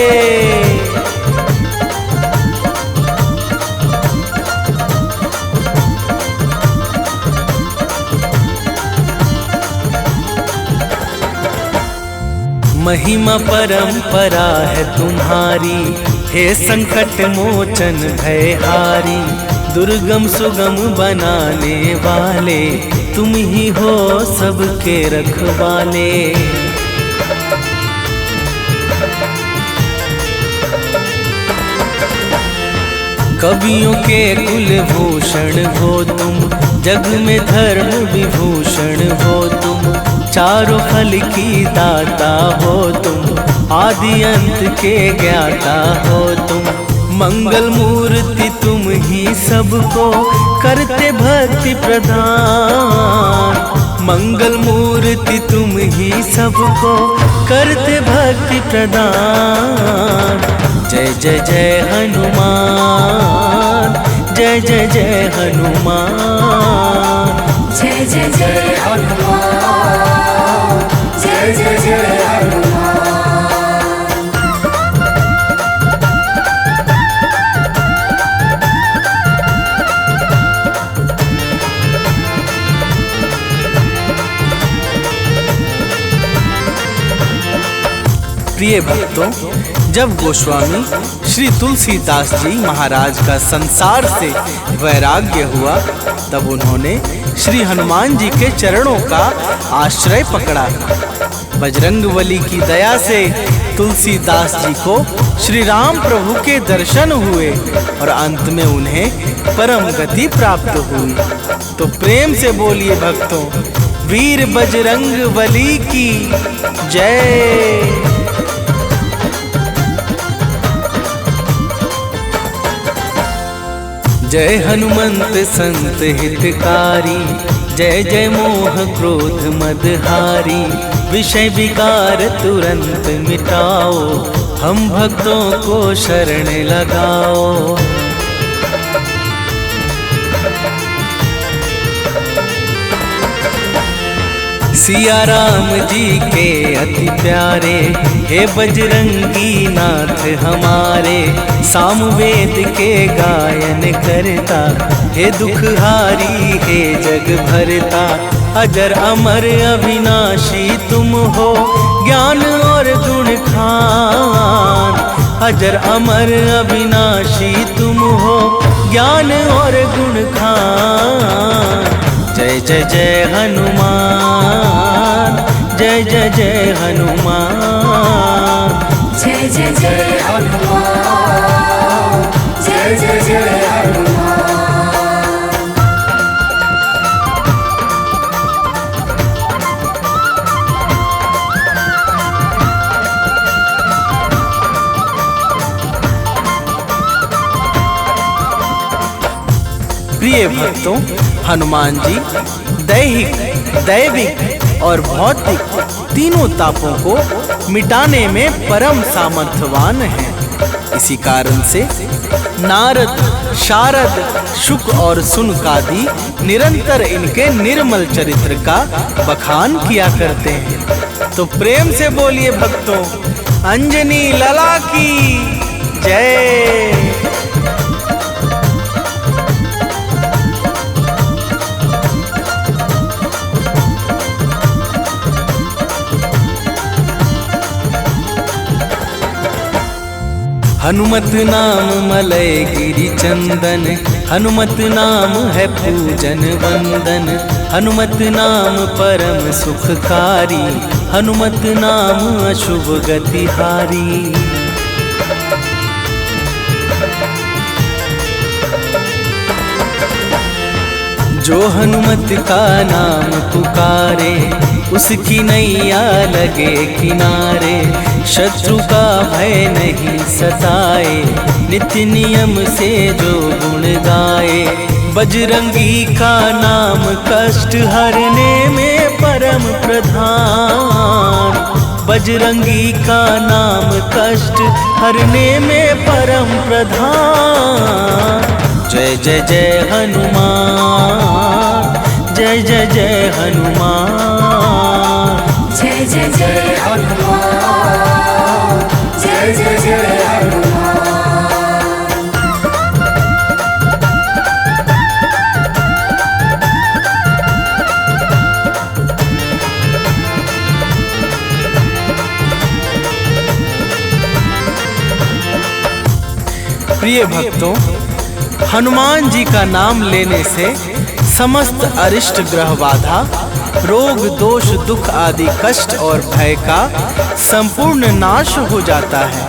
महिमा परंपरा है तुम्हारी, हे संकट मोचन भयहारी। दुर्गम सुगम बनाने वाले, तुम ही हो सबके रखवाले। कवियों के कुलभूषण हो तुम, जग में धर्म विभूषण हो तुम। चारों फल की दाता हो तुम, आदि अंत के ज्ञाता हो तुम। मंगल मूर्ति तुम ही सबको, करते भक्ति प्रदान। मंगल मूर्ति तुम ही सबको, करते भक्ति प्रदान। जय जय जय हनुमान, जय जय जय हनुमान, जय जय जय हनुमान, जय जय जय हनुमान। प्रिय भक्तों, जब गोस्वामी श्री तुलसीदास जी महाराज का संसार से वैराग्य हुआ, तब उन्होंने श्री हनुमान जी के चरणों का आश्रय पकड़ा। बजरंगबली की दया से तुलसीदास जी को श्री राम प्रभु के दर्शन हुए और अंत में उन्हें परम गति प्राप्त हुई। तो प्रेम से बोलिए भक्तों, वीर बजरंगबली की जय। जय हनुमंत संत हितकारी, जय जय मोह क्रोध मदहारी। विषय विकार तुरंत मिटाओ, हम भक्तों को शरण लगाओ। सिया राम जी के अति प्यारे, हे बजरंगी नाथ हमारे। सामवेद के गायन करता, हे दुखहारी हे जग भरता। अजर अमर अविनाशी तुम हो, ज्ञान और गुण खान। अजर अमर अविनाशी तुम हो, ज्ञान और गुण खान। जय जय जय हनुमान, जय जय जय हनुमान, जय जय जय हनुमान, जय जय जय हनुमान। प्रिय भक्तों, हनुमान जी दैहिक, दैविक और भौतिक तीनों तापों को मिटाने में परम सामर्थ्यवान हैं। इसी कारण से नारद, शारद, शुक और शुनक आदि निरंतर इनके निर्मल चरित्र का बखान किया करते हैं। तो प्रेम से बोलिए भक्तों, अंजनी लला की जय। हनुमत नाम मलय गिरि चंदन, हनुमत नाम है पूजन वंदन, हनुमत नाम परम सुखकारी, हनुमत नाम अशुभ गतिहारी। जो हनुमत का नाम पुकारे, उसकी नैया लगे किनारे, शत्रु का भय नहीं सताए, नित्य नियम से जो गुण गाए। बजरंगी का नाम कष्ट हरने में परम प्रधान, बजरंगी का नाम कष्ट हरने में परम प्रधान। जय जय जय हनुमान, जय जय जय हनुमान, जय जय जय हनुमान, जय जय जय हनुमान। प्रिय भक्तों, हनुमान जी का नाम लेने से समस्त अरिष्ट ग्रह बाधा, रोग दोष दुख आदि कष्ट और भय का संपूर्ण नाश हो जाता है।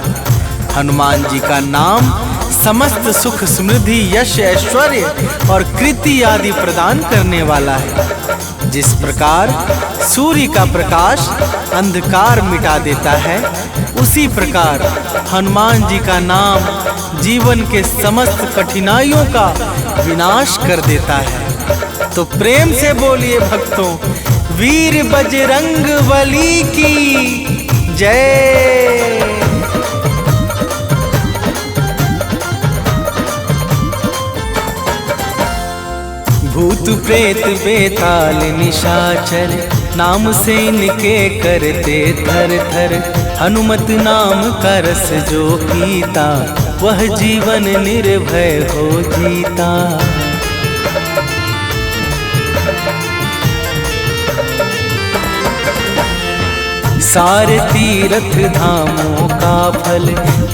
हनुमान जी का नाम समस्त सुख समृद्धि यश ऐश्वर्य और कृति आदि प्रदान करने वाला है। जिस प्रकार सूर्य का प्रकाश अंधकार मिटा देता है, उसी प्रकार हनुमान जी का नाम जीवन के समस्त कठिनाइयों का विनाश कर देता है। तो प्रेम से बोलिए भक्तों, वीर बजरंग बली की जय। भूत प्रेत बेताल निशाचर, नाम से इनके करते थर थर। हनुमत नाम का रस जो पीता, वह जीवन निर्भय हो जीता। सारे तीर्थ धामों का फल,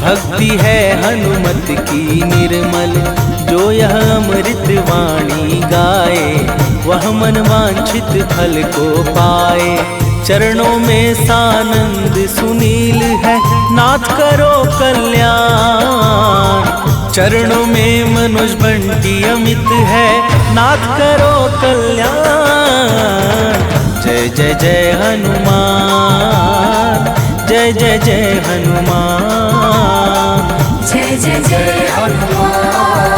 भक्ति है हनुमत की निर्मल। जो यह अमृत वाणी गाए, वह मन वांछित फल को पाए। चरणों में सानंद सुनील है, नाथ करो कल्याण। चरणों में मनुज बंटी अमित है, नाथ करो कल्याण। जय जय जय हनुमान, जय जय जय हनुमान, जय जय जय हनुमान,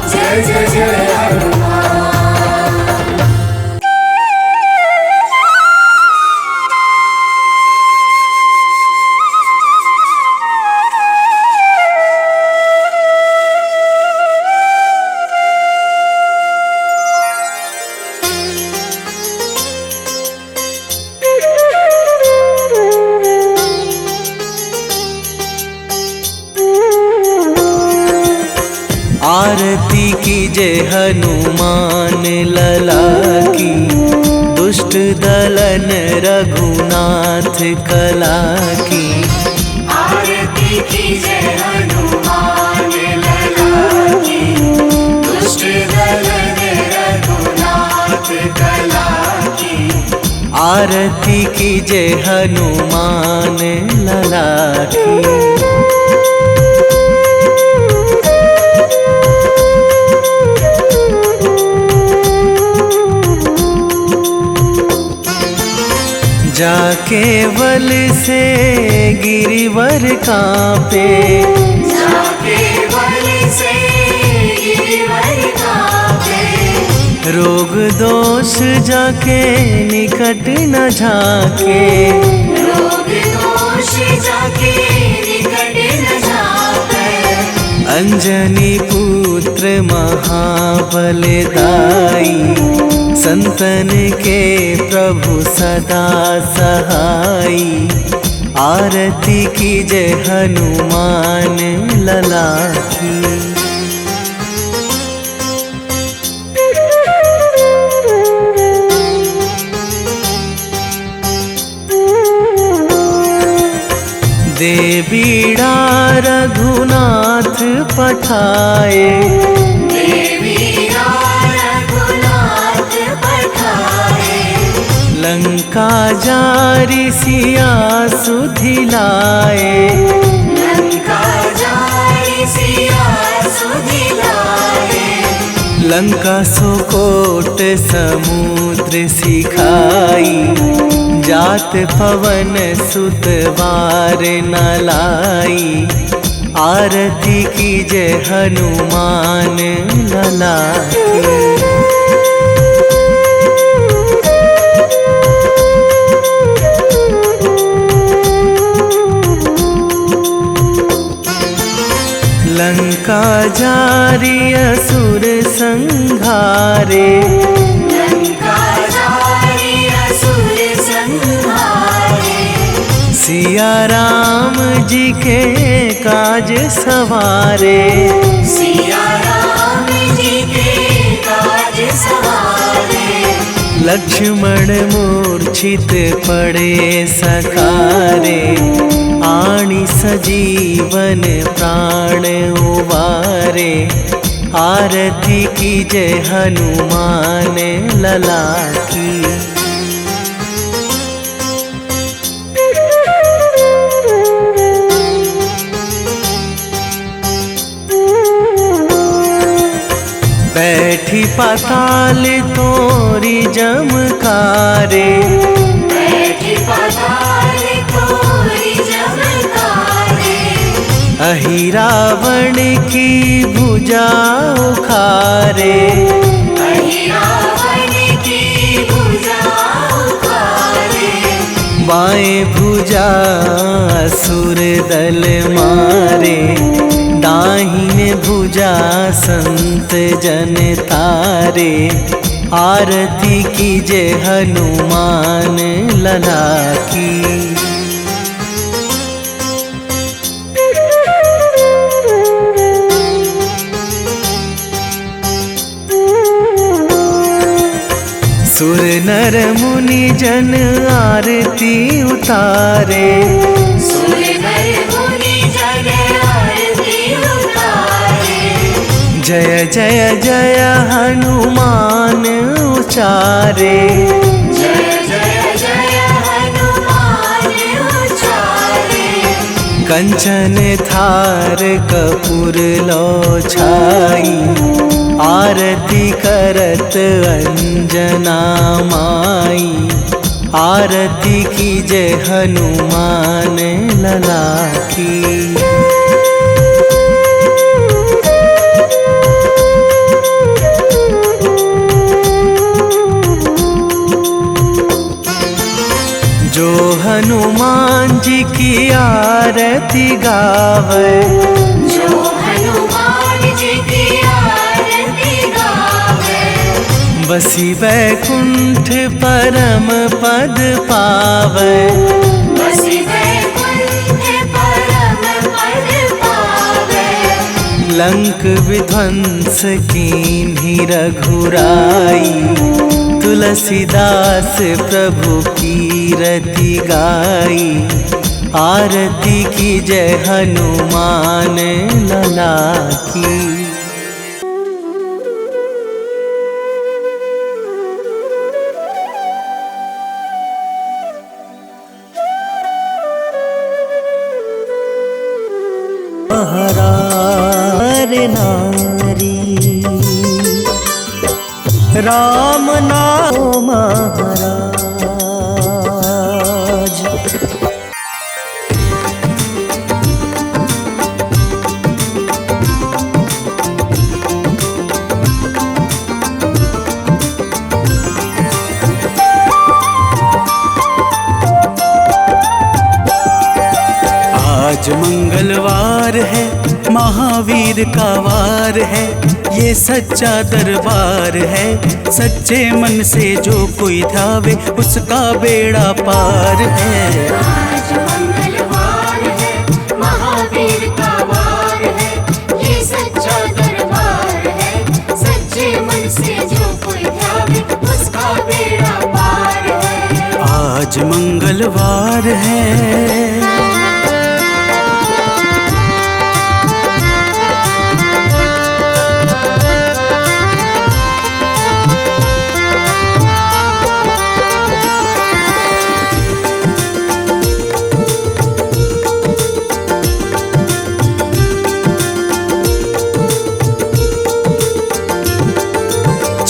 जय जय जय हनुमान। आरती कीजय हनुमान लला की, दुष्ट दलन रघुनाथ कला की। आरती कीजय हनुमान लला की, दुष्ट दलन रघुनाथ कला की। आरती कीजय हनुमान लला की। जाके बल से गिरिवर कांपे, जाके बल से गिरिवर कांपे। रोग दोष जाके निकट न झाके, रोग दोष जाके निकट न झाके। अंजनी पुत्र महाबलदाई, संतन के प्रभु सदा सहाई। आरती कीजय हनुमान लला की। देवीड़ा रघुनाथ पठाए, देवीड़ा रघुनाथ पठाए। लंका जारी सिया सुधिलाए, लंका जारी सिया सुधिलाए। लंका सुकोट समुद्र सिखाई, जात पवन सुत वार न लाई। आरती कीजय हनुमान लला की। लंका जारी असुर संहारे, लंका जारी असुर संहारे। सिया राम जी के काज सवारे, सिया राम जी के काज सवारे। लक्ष्मण मूर्छित पड़े सकारे, आणी सजीवन प्राण उबारे। आरती कीजय हनुमान लला की। बैठी पाताल तोरी जमकारे, बैठी पाताल तोरी जमकारे। अहि रावण की भुजा उखारे, अहि रावण की भुजा उखारे। बाएं भुजा असुर दल मारे, दाहिने भुजा संत जन तारे। आरती कीजय हनुमान लला की। सुर नर मुनि जन आरती उतारे, सुर नर मुनि जन आरती उतारे। जय जय जय हनुमान उचारे, जय जय जय हनुमान उचारे। कंचन थार कपूर लो छाई, आरती करत अंजना माई। आरती कीजय हनुमान लला की। जो हनुमान जी की आरती गावे, जो हनुमान जी की आरती गावे। बसी वैकुंठ परम पद पावे, बसी वैकुंठ परम पद पावे। लंक विध्वंस कीन्ही रघुराई, तुलसीदास प्रभु कीरति गाई। आरती कीजय हनुमान लला की। हरार नारी राम नाम महाराज। आज मंगलवार वार है, महावीर का वार है, ये सच्चा दरबार है। सच्चे मन से जो कोई ध्यावे उसका बेड़ा पार है। आज मंगलवार है, महावीर का वार है, ये सच्चा दरबार है। सच्चे मन से जो कोई ध्यावे उसका बेड़ा पार है। आज मंगलवार है।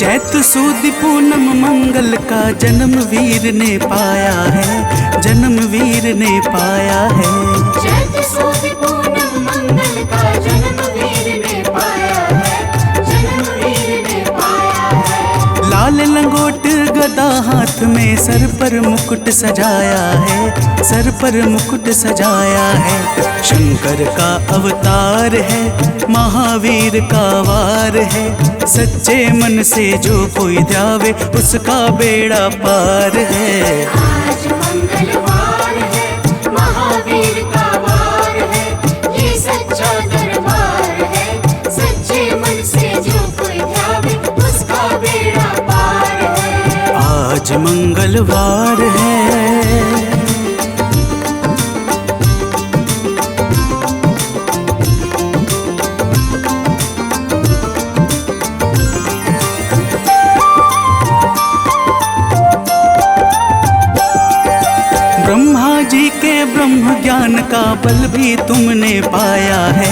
चैत सुद पूनम मंगल का जन्म वीर ने पाया है, जन्म वीर ने पाया है। चैत सुद पूनम मंगल का जन्म वीर ने पाया है, जन्म वीर ने पाया है। लाल लंगोट गदा हाथ में, सर पर मुकुट सजाया है, सर पर मुकुट सजाया है। शंकर का अवतार है, महावीर का वार है। सच्चे मन से जो कोई ध्यावे उसका बेड़ा पार है। आज मंगलवार है, महावीर का वार है, ये सच्चा दरबार है। सच्चे मन से जो कोई ध्यावे उसका बेड़ा पार है। आज मंगलवार है। ब्रह्मा जी के ब्रह्म ज्ञान का बल भी तुमने पाया है,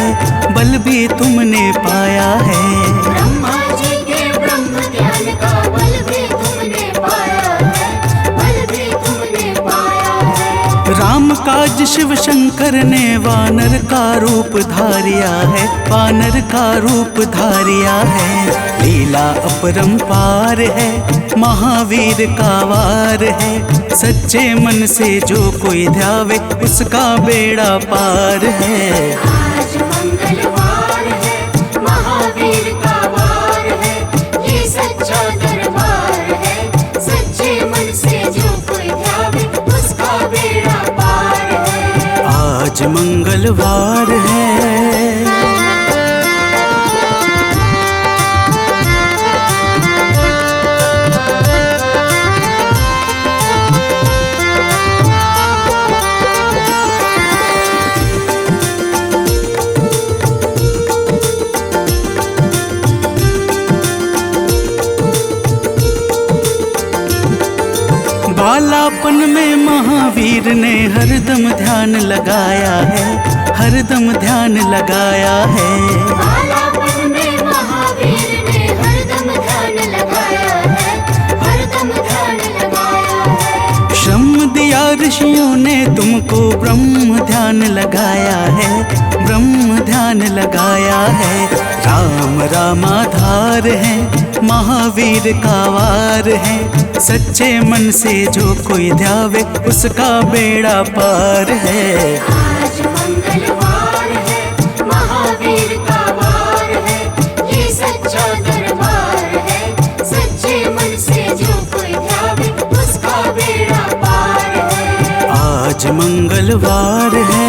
बल भी तुमने पाया है। ब्रह्मा जी के ब्रह्म ज्ञान का बल भी तुमने पाया है, बल भी तुमने पाया है। राम काज शिव शंकर ने वानर का रूप धारिया है, वानर का रूप धारिया है। लीला अपरंपार है, महावीर का वार है। सच्चे मन से जो कोई ध्यावे उसका बेड़ा पार है। आज मंगलवार है, महावीर का वार है, ये सच्चा दरबार है। सच्चे मन से जो कोई ध्यावे उसका बेड़ा पार है। आज मंगलवार है। बालापन में महावीर ने हरदम ध्यान लगाया है, हरदम ध्यान लगाया है। बालापन में महावीर ने हरदम ध्यान लगाया है, हरदम ध्यान लगाया है। श्रम दिया ऋषियों ने तुमको, ब्रह्म ध्यान लगाया है, ब्रह्म ध्यान लगाया है। राम रामाधार है, महावीर का वार है। सच्चे मन से जो कोई ध्यावे उसका बेड़ा पार है। आज मंगलवार है, महावीर का वार है, ये सच्चा दरबार है। सच्चे मन से जो कोई ध्यावे उसका बेड़ा पार है। आज मंगलवार है।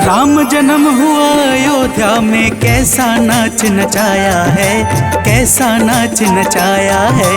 राम जन्म हुआ अयोध्या में, कैसा नाच नचाया है, कैसा नाच नचाया है।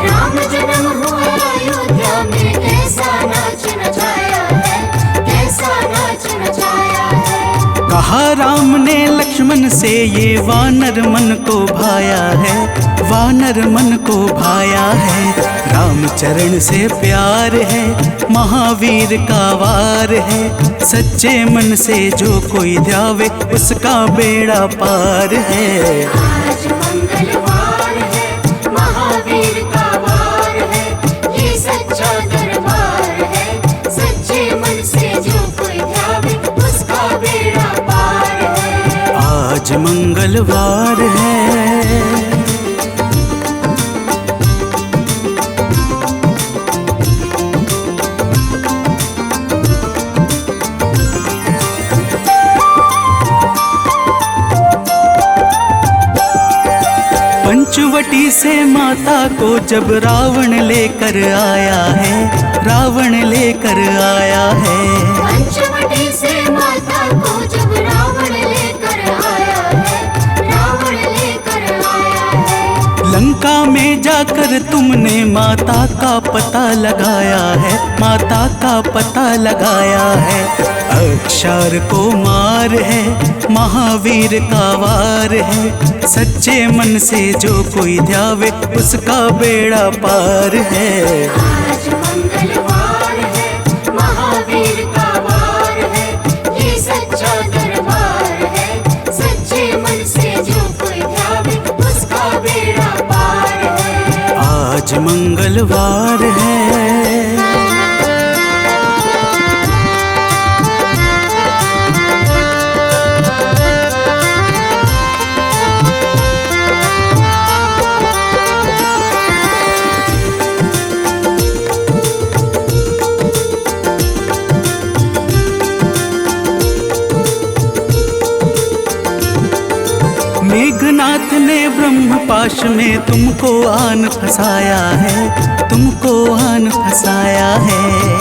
राम जन्म हुआ अयोध्या में, कैसा नाच नचाया है, कैसा नाच नचाया है। कहा राम ने लक्ष्मण से, ये वानर मन को भाया है, वानर मन को भाया है। राम चरण से प्यार है, महावीर का वार है। सच्चे मन से जो कोई ध्यावे उसका बेड़ा पार है। आज मंगलवार है, महावीर का वार है, ये सच्चा दरबार है। सच्चे मन से जो कोई ध्यावे उसका बेड़ा पार आज मंगलवार है। पंचवटी से माता को जब रावण लेकर आया है, रावण लेकर आया है। पंचवटी से माता को जब रावण लेकर आया है, रावण लेकर आया है। लंका में जाकर तुमने माता का पता लगाया है, माता का पता लगाया है। अक्षर को मार है, महावीर का वार है। सच्चे मन से जो कोई ध्यावे उसका बेड़ा पार है। आज मंगलवार है, महावीर का वार है, ये सच्चा दरबार है। सच्चे मन से जो कोई ध्यावे उसका बेड़ा पार है। आज मंगलवार है। मेघनाथ ने ब्रह्म पाश में तुमको आन फंसाया है, तुमको आन फंसाया है।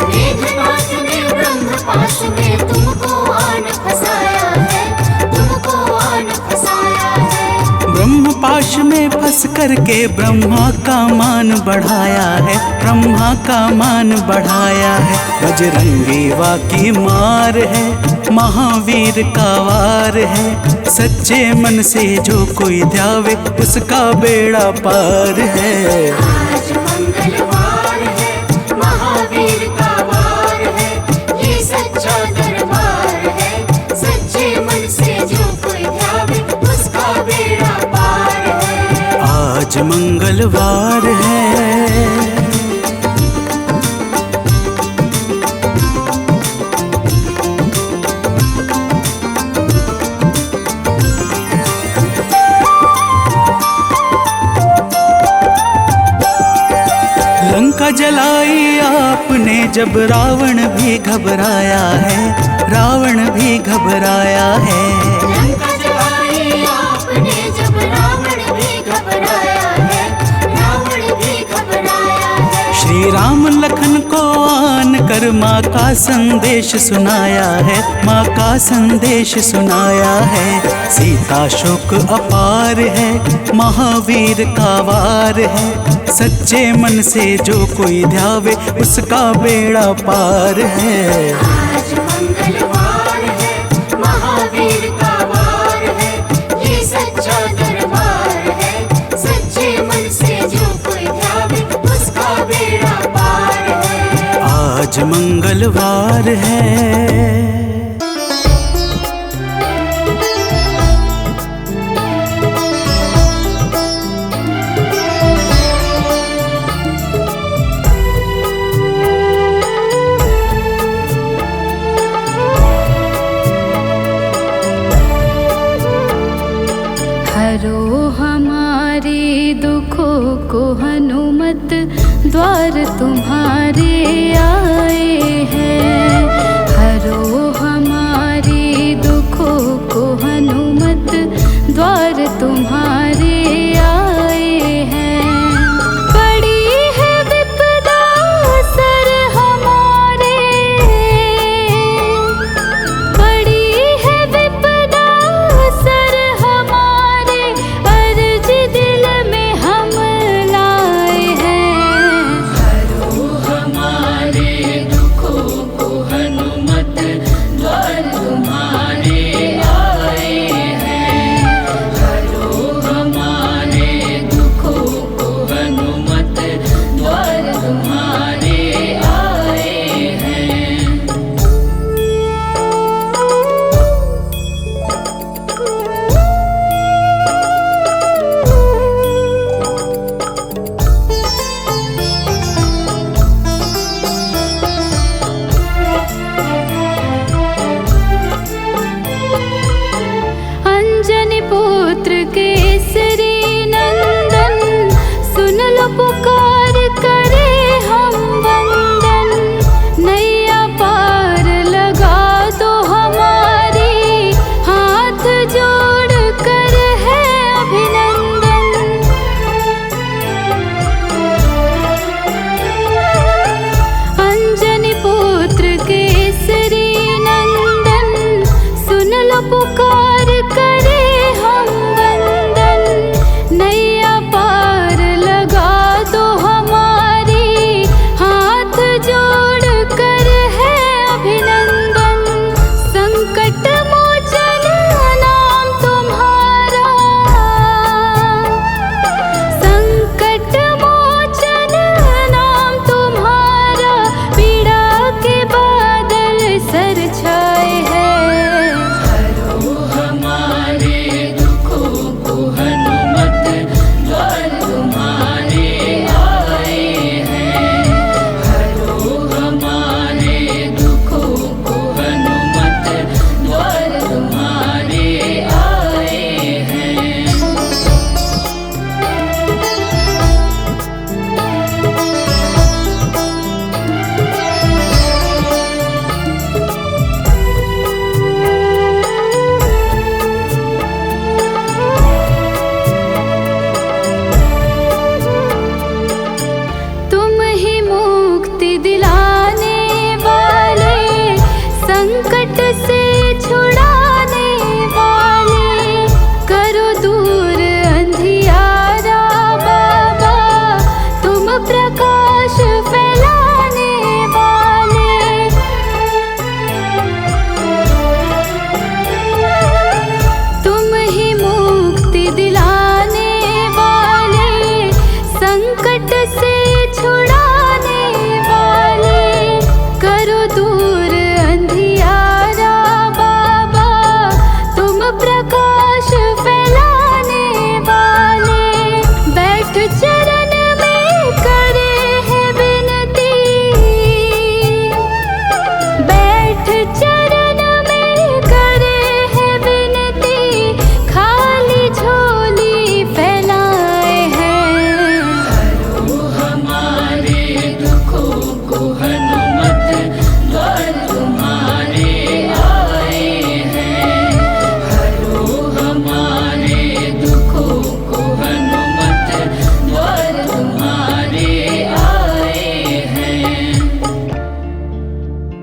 मेघनाथ ने ब्रह्म पाश में तुमको आन फंसाया है, तुमको आन फंसाया है। ब्रह्म पाश में फंस करके ब्रह्मा का मान बढ़ाया है, ब्रह्मा का मान बढ़ाया है। बजरंगी वाकी मार है, महावीर का वार है। सच्चे मन से जो कोई ध्यावे उसका बेड़ा पार है। आज मंगलवार है, महावीर का वार है, ये सच्चा दरबार है। सच्चे मन से जो कोई ध्यावे उसका बेड़ा पार है। आज मंगलवार है। लंका जलाई आपने जब रावण भी घबराया है, रावण भी घबराया है। लंका जलाई आपने जब रावण भी घबराया है, रावण भी घबराया है। श्री राम लखन को आन कर माँ का संदेश सुनाया है, माँ का संदेश सुनाया है। सीता शोक अपार है, महावीर का वार है। सच्चे मन से जो कोई ध्यावे उसका बेड़ा पार है। आज मंगलवार है, महावीर का वार है, ये सच्चा दरबार है। सच्चे मन से जो कोई ध्यावे उसका बेड़ा पार है। आज मंगलवार है। हरो हमारे दुखों को हनुमत, द्वार तुम्हारे आए हैं। हरो हमारे दुखों को हनुमत, द्वार तुम्हारे आए हैं। पड़ी है विपदा सर हमारे, पड़ी है विपदा सर हमारे, अर्ज दिल में हम लाए हैं। हरो हमारे दुखों को हनुमत, द्वार तुम्हारे आए हैं। हरो पुकार